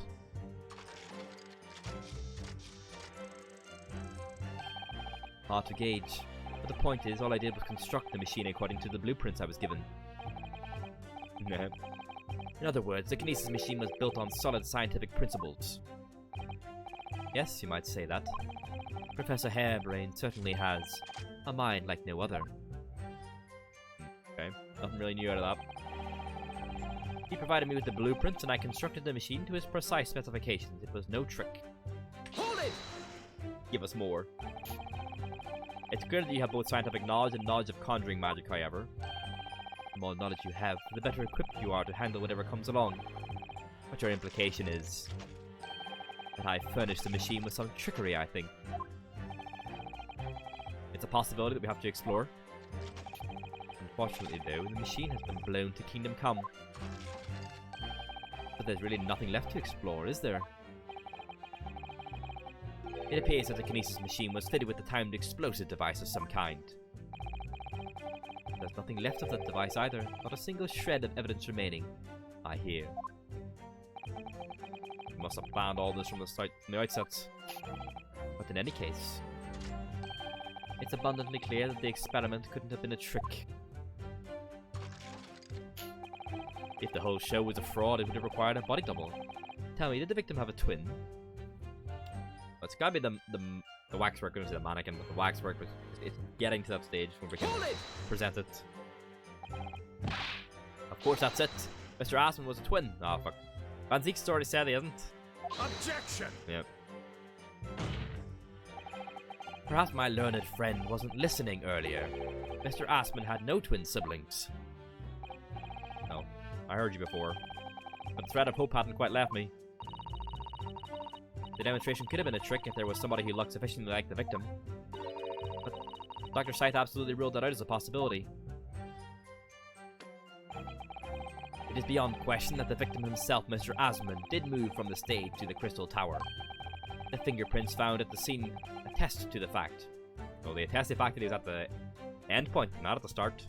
Hard to gauge, but the point is, all I did was construct the machine according to the blueprints I was given. In other words, the Kinesis machine was built on solid scientific principles. Yes, you might say that. Professor Harebrain certainly has a mind like no other. Okay, nothing really new out of that. He provided me with the blueprints and I constructed the machine to his precise specifications. It was no trick. Hold it! Give us more. It's clear that you have both scientific knowledge and knowledge of conjuring magic, however. The more knowledge you have, the better equipped you are to handle whatever comes along. But your implication is that I furnished the machine with some trickery, I think. It's a possibility that we have to explore. Unfortunately, though, the machine has been blown to Kingdom Come. But there's really nothing left to explore, is there? It appears that the Kinesis machine was fitted with a timed explosive device of some kind. There's nothing left of that device either, not a single shred of evidence remaining, I hear. We must have planned all this from the outset. But in any case, it's abundantly clear that the experiment couldn't have been a trick. If the whole show was a fraud, it would have required a body double. Tell me, did the victim have a twin? Well, it's gotta be the waxwork, I don't say the mannequin, but the waxwork, it's getting to that stage where we can present it. Of course, that's it. Mr. Assman was a twin. Oh, fuck. Van Ziek's already said he isn't. Objection! Yep. Perhaps my learned friend wasn't listening earlier. Mr. Assman had no twin siblings. No, I heard you before. But the thread of hope hadn't quite left me. The demonstration could have been a trick if there was somebody who looked sufficiently like the victim. But Dr. Scythe absolutely ruled that out as a possibility. It is beyond question that the victim himself, Mr. Assman, did move from the stage to the Crystal Tower. The fingerprints found at the scene attest to the fact. Well, they attest the fact that he was at the end point, not at the start.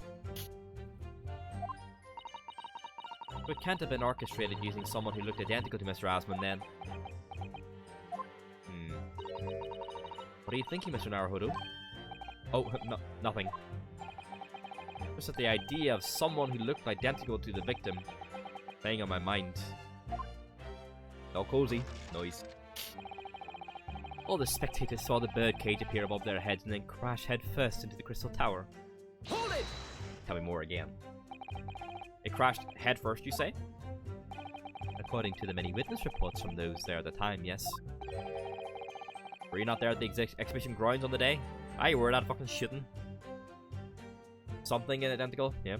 So it can't have been orchestrated using someone who looked identical to Mr. Assman then. What are you thinking, Mr. Naruhodo? Oh, no, nothing. Just that the idea of someone who looked identical to the victim playing on my mind. No cozy. Noise. All the spectators saw the birdcage appear above their heads and then crash head first into the Crystal Tower. Hold it! Tell me more again. It crashed head first, you say? According to the many witness reports from those there at the time, yes. Were you not there at the exhibition grounds on the day? Aye, you were that fucking shitting. Something identical? Yeah.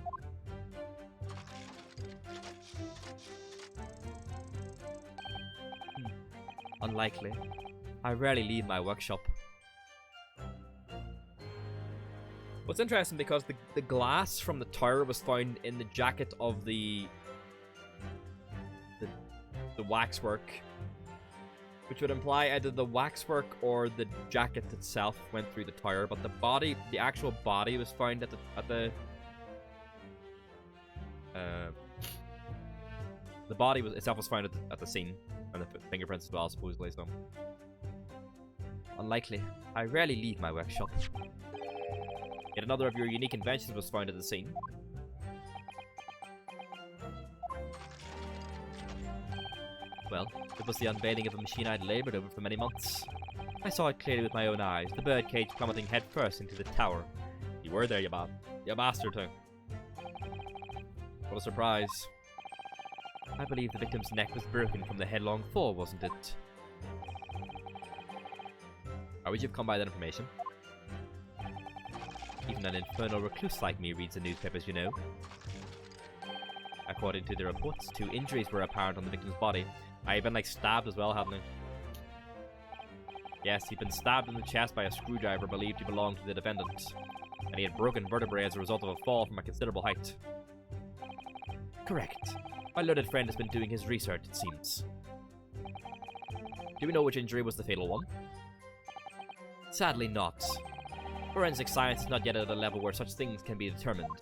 Unlikely. I rarely leave my workshop. What's interesting because the glass from the tower was found in the jacket of the waxwork, which would imply either the waxwork or the jacket itself went through the tower, but the actual body was found at the body itself was found at the scene, and the fingerprints as well, supposedly. So unlikely. I rarely leave my workshop. Yet another of your unique inventions was found at the scene. Well, it was the unveiling of a machine I'd laboured over for many months. I saw it clearly with my own eyes, the birdcage plummeting headfirst into the tower. You were there, you bastard, huh? What a surprise. I believe the victim's neck was broken from the headlong fall, wasn't it? How would you have come by that information? Even an infernal recluse like me reads the newspapers, you know. According to the reports, 2 injuries were apparent on the victim's body. I've been like stabbed as well, hadn't he? Yes, he'd been stabbed in the chest by a screwdriver believed to belong to the defendant, and he had broken vertebrae as a result of a fall from a considerable height. Correct. My learned friend has been doing his research, it seems. Do we know which injury was the fatal one? Sadly not. Forensic science is not yet at a level where such things can be determined.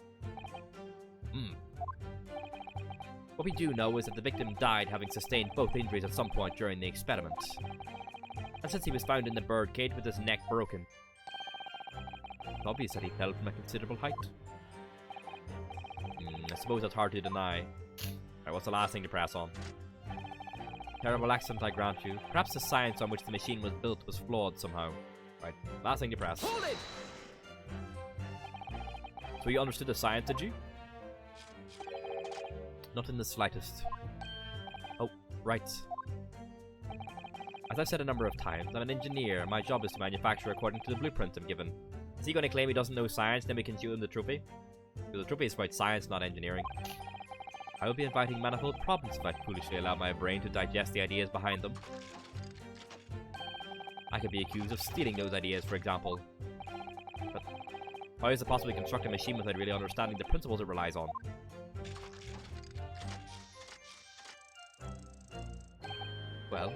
What we do know is that the victim died having sustained both injuries at some point during the experiment. And since he was found in the birdcage with his neck broken, it's obvious that he fell from a considerable height. I suppose that's hard to deny. Alright, what's the last thing to press on? Terrible accident, I grant you. Perhaps the science on which the machine was built was flawed somehow. Right, last thing to press. Hold it! So you understood the science, did you? Not in the slightest. Oh, right. As I've said a number of times, I'm an engineer. My job is to manufacture according to the blueprint I'm given. Is he going to claim he doesn't know science, then we can show him the trophy? Because the trophy is about science, not engineering. I will be inviting manifold problems if I foolishly allow my brain to digest the ideas behind them. I could be accused of stealing those ideas, for example. But how is it possible to construct a machine without really understanding the principles it relies on? Well,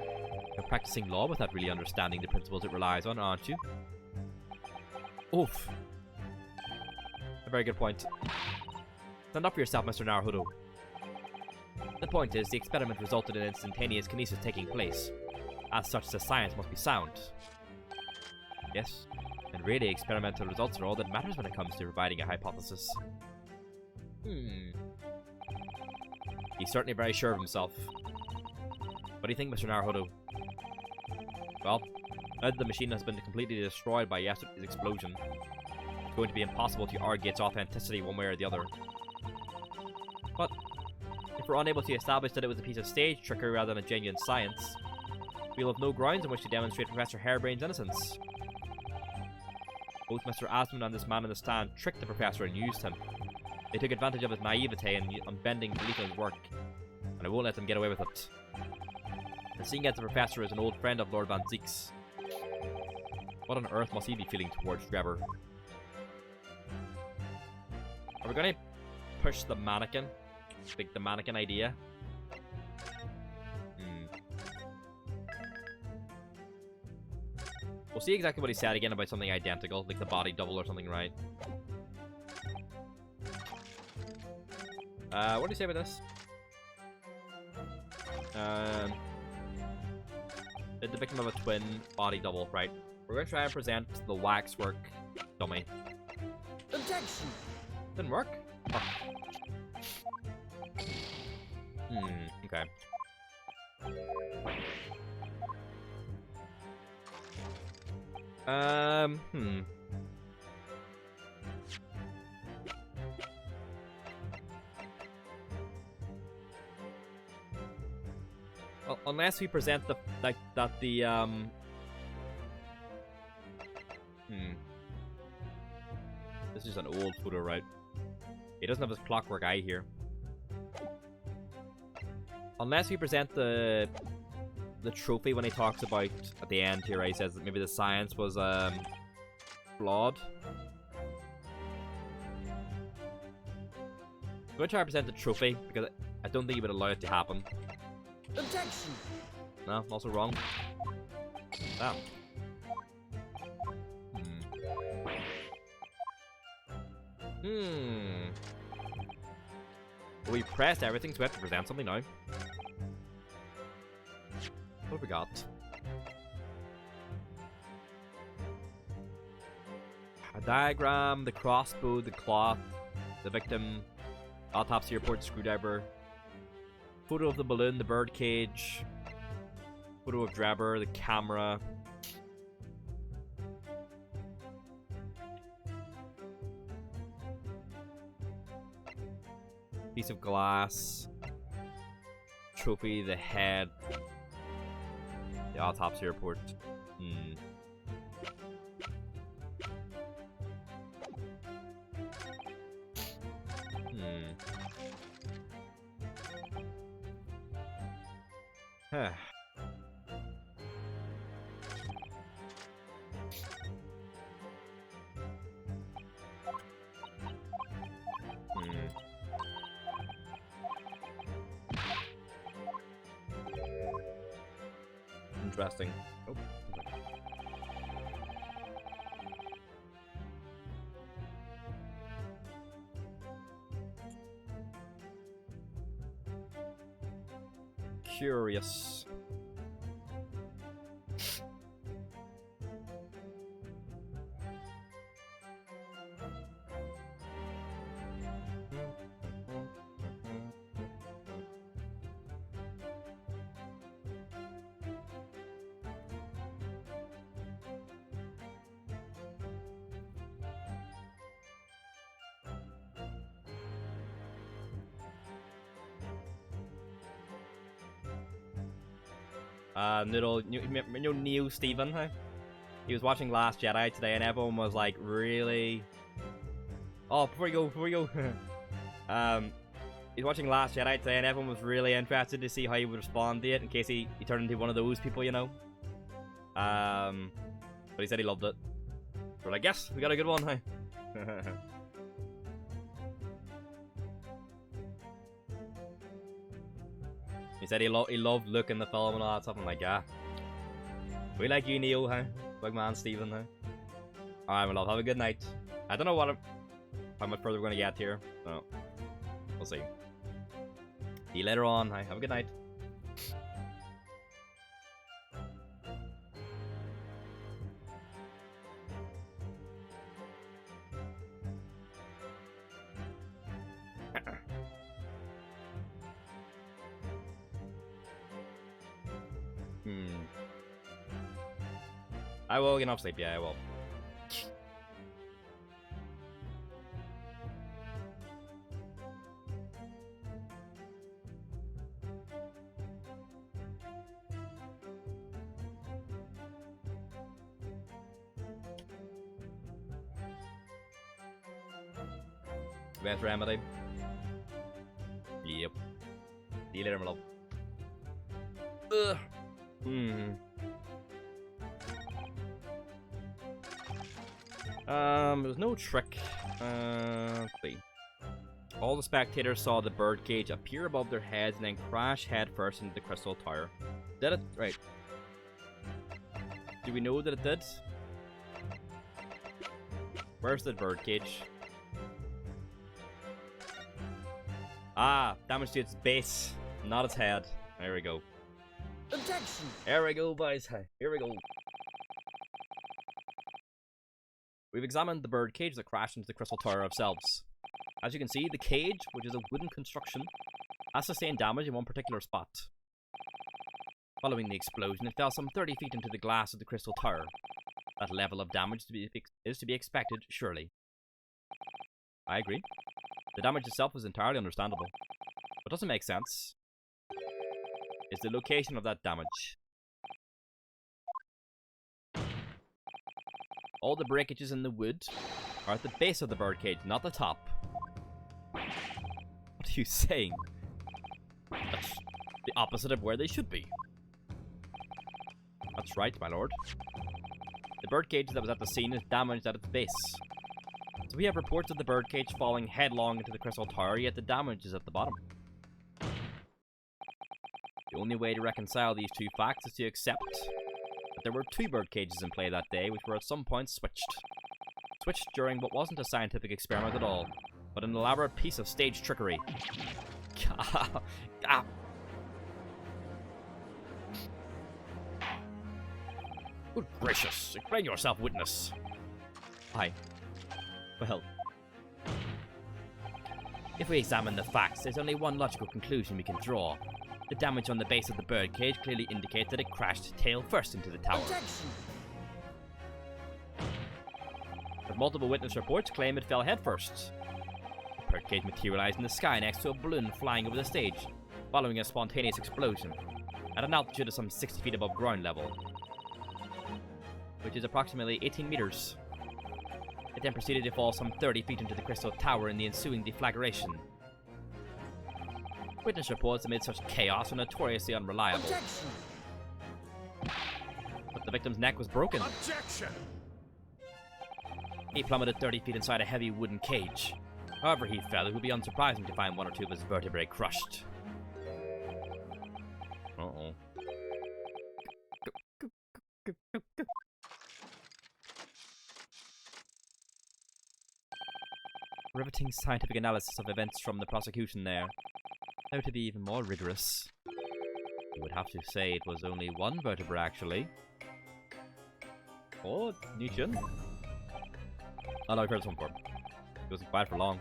you're practicing law without really understanding the principles it relies on, aren't you? Oof. A very good point. Stand up for yourself, Mr. Naruhodo. The point is, the experiment resulted in instantaneous kinesis taking place. As such, the science must be sound. Yes, and really, experimental results are all that matters when it comes to providing a hypothesis. He's certainly very sure of himself. What do you think, Mr. Naruhodo? Well, now that the machine has been completely destroyed by yesterday's explosion, it's going to be impossible to argue its authenticity one way or the other. But if we're unable to establish that it was a piece of stage trickery rather than a genuine science, we'll have no grounds on which to demonstrate Professor Harebrain's innocence. Both Mr. Asmund and this man in the stand tricked the professor and used him. They took advantage of his naivete and unbending belief in his work, and I won't let them get away with it. And seeing as the professor is an old friend of Lord Van Ziek's, what on earth must he be feeling towards Drebber? Are we going to push the mannequin? Like the mannequin idea? We'll see exactly what he said again about something identical, like the body double or something, right? What did he say about this? The victim of a twin body double, right? We're going to try and present the waxwork dummy. Objection! Didn't work? Oh. Okay. Well, unless we present the This is an old photo, right? He doesn't have his clockwork eye here. Unless we present the trophy when he talks about at the end here, right? He says that maybe the science was flawed. I'm going to try to present the trophy because I don't think he would allow it to happen. Objection! No, also wrong. Damn. We pressed everything, so we have to present something now. What have we got? A diagram, the crossbow, the cloth, the victim, autopsy report, screwdriver, photo of the balloon, the bird cage, photo of Drebber, the camera. Piece of glass, trophy, the head, the autopsy report. Huh. Interesting. Oh. Curious. Neil Stephen, huh? He was watching Last Jedi today, and everyone was like, really? Oh, before we go. He's watching Last Jedi today, and everyone was really interested to see how he would respond to it in case he turned into one of those people, you know? But he said he loved it. We're like, yes, we got a good one, hey? He said he loved looking the film and all that stuff. I'm like, yeah. We like you, Neil, huh? Big man, Stephen, huh? Alright, my love, have a good night. I don't know how much further we're gonna get here, so we'll see. See you later on. Hi, have a good night. I will get enough sleep, yeah, I will. Best remedy. Yep. See you later, my love. Ugh. There's no trick. Let's see. All the spectators saw the birdcage appear above their heads and then crash headfirst into the crystal tower. Did it? Right. Do we know that it did? Where's the birdcage? Ah, damage to its base, not its head. There we go. Objection! There we go, boys. Here we go. We've examined the bird cage that crashed into the crystal tower ourselves. As you can see, the cage, which is a wooden construction, has sustained damage in one particular spot. Following the explosion, it fell some 30 feet into the glass of the crystal tower. That level of damage is to be expected, surely. I agree. The damage itself is entirely understandable. What doesn't make sense is the location of that damage. All the breakages in the wood are at the base of the birdcage, not the top. What are you saying? That's the opposite of where they should be. That's right, my lord. The birdcage that was at the scene is damaged at its base. So we have reports of the birdcage falling headlong into the crystal tower, yet the damage is at the bottom. The only way to reconcile these two facts is to accept that there were two bird cages in play that day, which were at some point switched. Switched during what wasn't a scientific experiment at all, but an elaborate piece of stage trickery. Good gracious, explain yourself, witness. Aye. Well, if we examine the facts, there's only one logical conclusion we can draw. The damage on the base of the birdcage clearly indicates that it crashed tail first into the tower. Objection! But multiple witness reports claim it fell headfirst. The birdcage materialized in the sky next to a balloon flying over the stage, following a spontaneous explosion, at an altitude of some 60 feet above ground level, which is approximately 18 meters. It then proceeded to fall some 30 feet into the crystal tower in the ensuing deflagration. Witness reports amid such chaos are notoriously unreliable. Objection! But the victim's neck was broken. Objection! He plummeted 30 feet inside a heavy wooden cage. However he fell, it would be unsurprising to find one or two of his vertebrae crushed. Uh-oh. Riveting scientific analysis of events from the prosecution there. Now to be even more rigorous, you would have to say it was only one vertebra, actually. Oh, Nietzsche. Oh no, I've heard this one before. It wasn't quiet for long.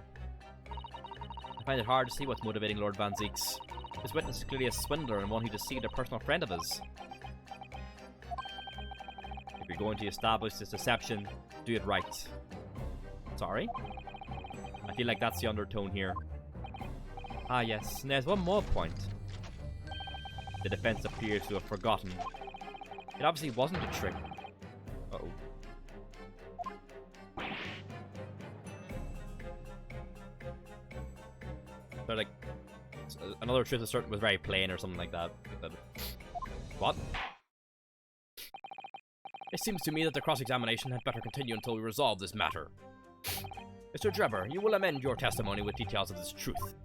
I find it hard to see what's motivating Lord Van Zieks. This witness is clearly a swindler and one who deceived a personal friend of his. If you're going to establish this deception, do it right. Sorry? I feel like that's the undertone here. Ah yes, and there's one more point. The defense appears to have forgotten. It obviously wasn't a trick. Uh-oh. They're like another truth asserted was very plain or something like that. What? It seems to me that the cross-examination had better continue until we resolve this matter. Mr. Drebber, you will amend your testimony with details of this truth.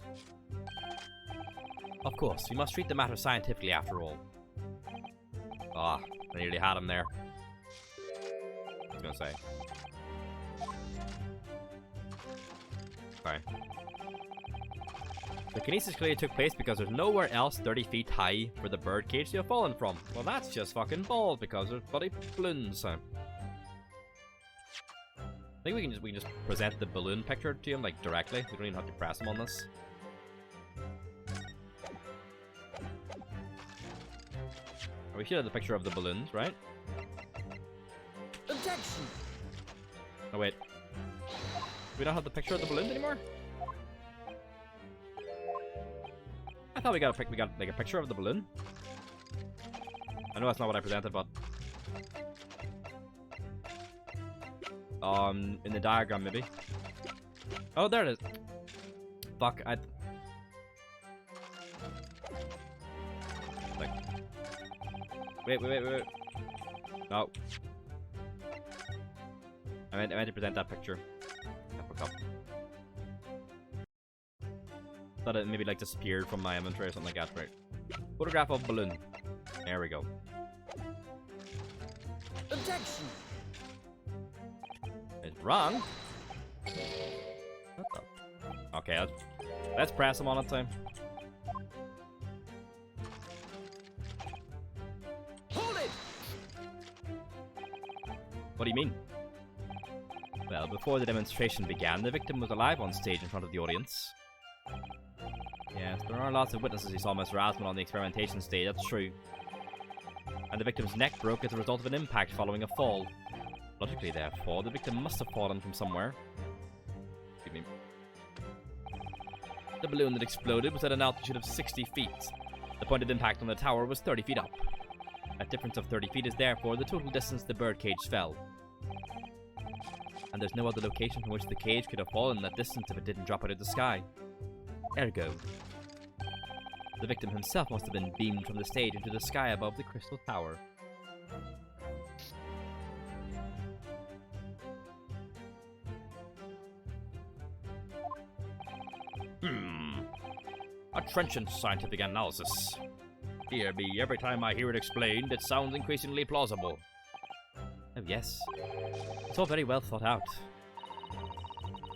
Of course, we must treat the matter scientifically after all. Ah, I nearly had him there. I was gonna say. Okay. The kinesis clearly took place because there's nowhere else 30 feet high for the bird cage to have fallen from. Well, that's just fucking balls because there's bloody balloons. I think we can just present the balloon picture to him like directly. We don't even have to press him on this. We should have the picture of the balloons, right? Objection! Oh wait, we don't have the picture of the balloons anymore. I thought we got like a picture of the balloon. I know that's not what I presented, but in the diagram maybe. Oh, there it is. Fuck, like, wait. No. I meant to present that picture. I fucked up. Thought it maybe like disappeared from my inventory or something like that. Right. Photograph of balloon. There we go. Objection! It's wrong. What the? Okay, let's press him on it time. Hold it! What do you mean? Well, before the demonstration began, the victim was alive on stage in front of the audience. Yes, there are lots of witnesses who saw Mr. Asman on the experimentation stage, that's true. And the victim's neck broke as a result of an impact following a fall. Logically, therefore, the victim must have fallen from somewhere. Excuse me. The balloon that exploded was at an altitude of 60 feet. The point of impact on the tower was 30 feet up. A difference of 30 feet is therefore the total distance the birdcage fell. And there's no other location from which the cage could have fallen that distance if it didn't drop out of the sky. Ergo, the victim himself must have been beamed from the stage into the sky above the crystal tower. A trenchant scientific analysis. Dear me, every time I hear it explained, it sounds increasingly plausible. Oh yes, it's all very well thought out.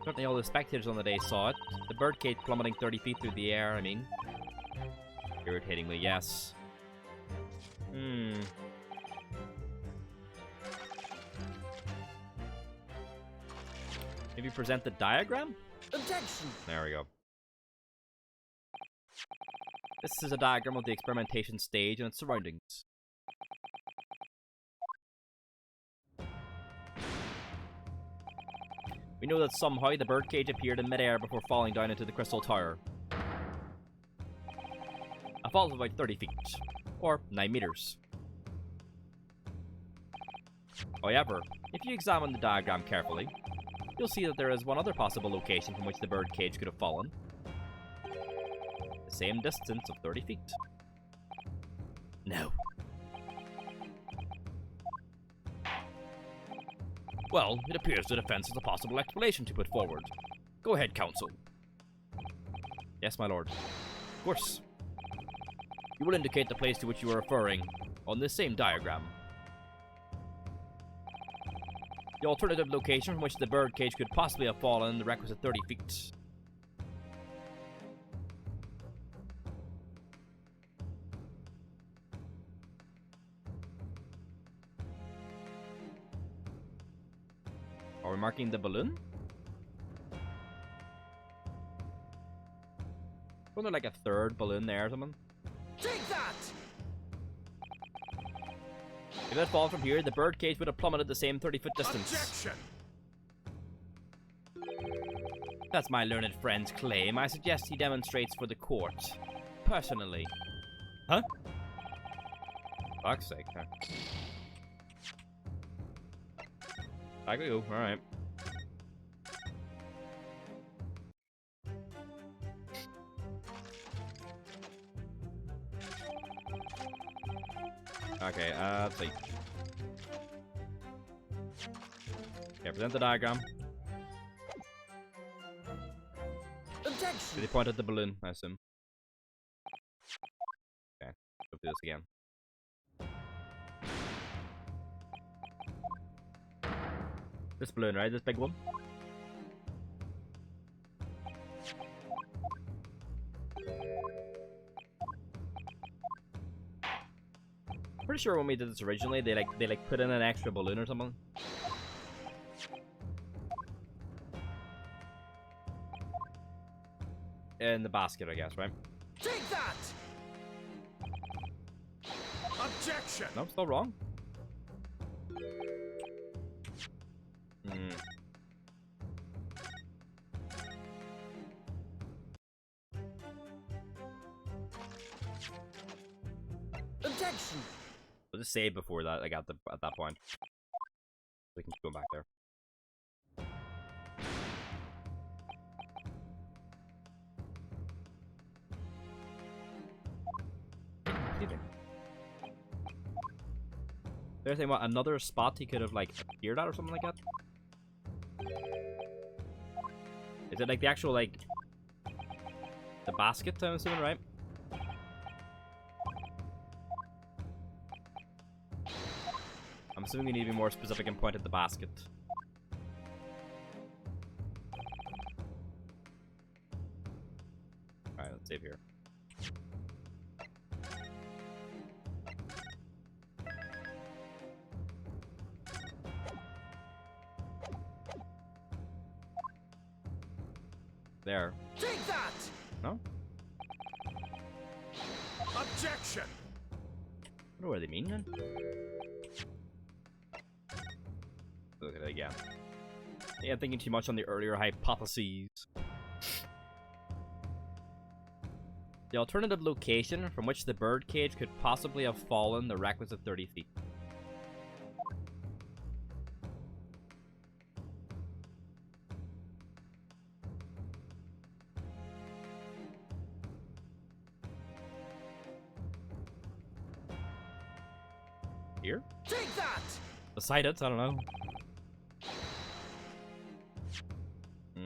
Certainly all the spectators on the day saw it. The birdcage plummeting 30 feet through the air, I mean. Irritatingly, yes. Maybe present the diagram? Objection! There we go. This is a diagram of the experimentation stage and its surroundings. We know that somehow the birdcage appeared in midair before falling down into the crystal tower. A fall of about 30 feet, or 9 meters. However, if you examine the diagram carefully, you'll see that there is one other possible location from which the birdcage could have fallen. The same distance of 30 feet. No. Well, it appears the defense has a possible explanation to put forward. Go ahead, counsel. Yes, my lord. Of course. You will indicate the place to which you are referring on this same diagram. The alternative location from which the birdcage could possibly have fallen the requisite 30 feet. Are we marking the balloon? Wasn't there like a third balloon there or something? Take that! If it had fallen from here, the birdcage would have plummeted the same 30-foot distance. Objection! That's my learned friend's claim. I suggest he demonstrates for the court. Personally. Huh? Fuck's sake, huh? I go, alright. Okay, let's see. Okay, present the diagram. Did Objection. he point at the balloon, I assume? Okay, go through this again. This balloon, right? This big one? Pretty sure when we did this originally, they put in an extra balloon or something. In the basket, I guess, right? Take that! Objection! No, still wrong. Hmm. Objection. We'll just save before that, like at that point. We can keep going back there. They're saying what, another spot he could have like appeared at or something like that? Is it like the actual like the basket, I'm assuming, right? I'm assuming we need to be more specific and point at the basket. Alright, let's save here. There. Take that! No? Objection! I don't know what they mean then. Look at it again. Yeah, I'm thinking too much on the earlier hypotheses. The alternative location from which the birdcage could possibly have fallen the requisite 30 feet. Here? Take that! Beside it? I don't know. I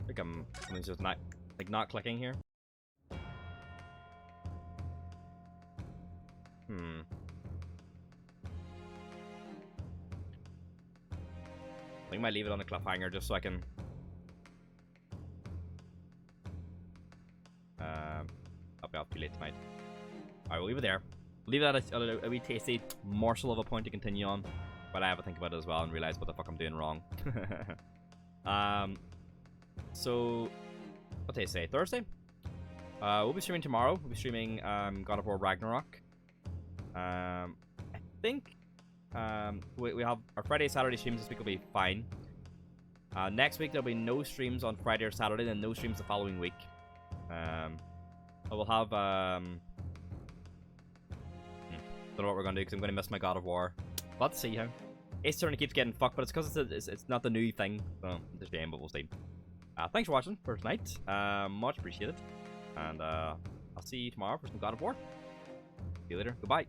think something's just not clicking here. I think I might leave it on the cliffhanger just so I can I'll be off too late tonight. Alright, we'll leave it there. Leave that as a wee tasty morsel of a point to continue on, but I have to think about it as well and realize what the fuck I'm doing wrong. So what did I say? Thursday? We'll be streaming tomorrow. We'll be streaming God of War Ragnarok. I think we have our Friday, Saturday streams this week will be fine. Next week there'll be no streams on Friday or Saturday, then no streams the following week. I will have don't know what we're gonna do because I'm gonna miss my God of War. Let's see how. Ace Attorney keeps getting fucked, but it's because it's not the new thing. So it's a shame, but we'll see. Thanks for watching for tonight. Much appreciated. And I'll see you tomorrow for some God of War. See you later. Goodbye.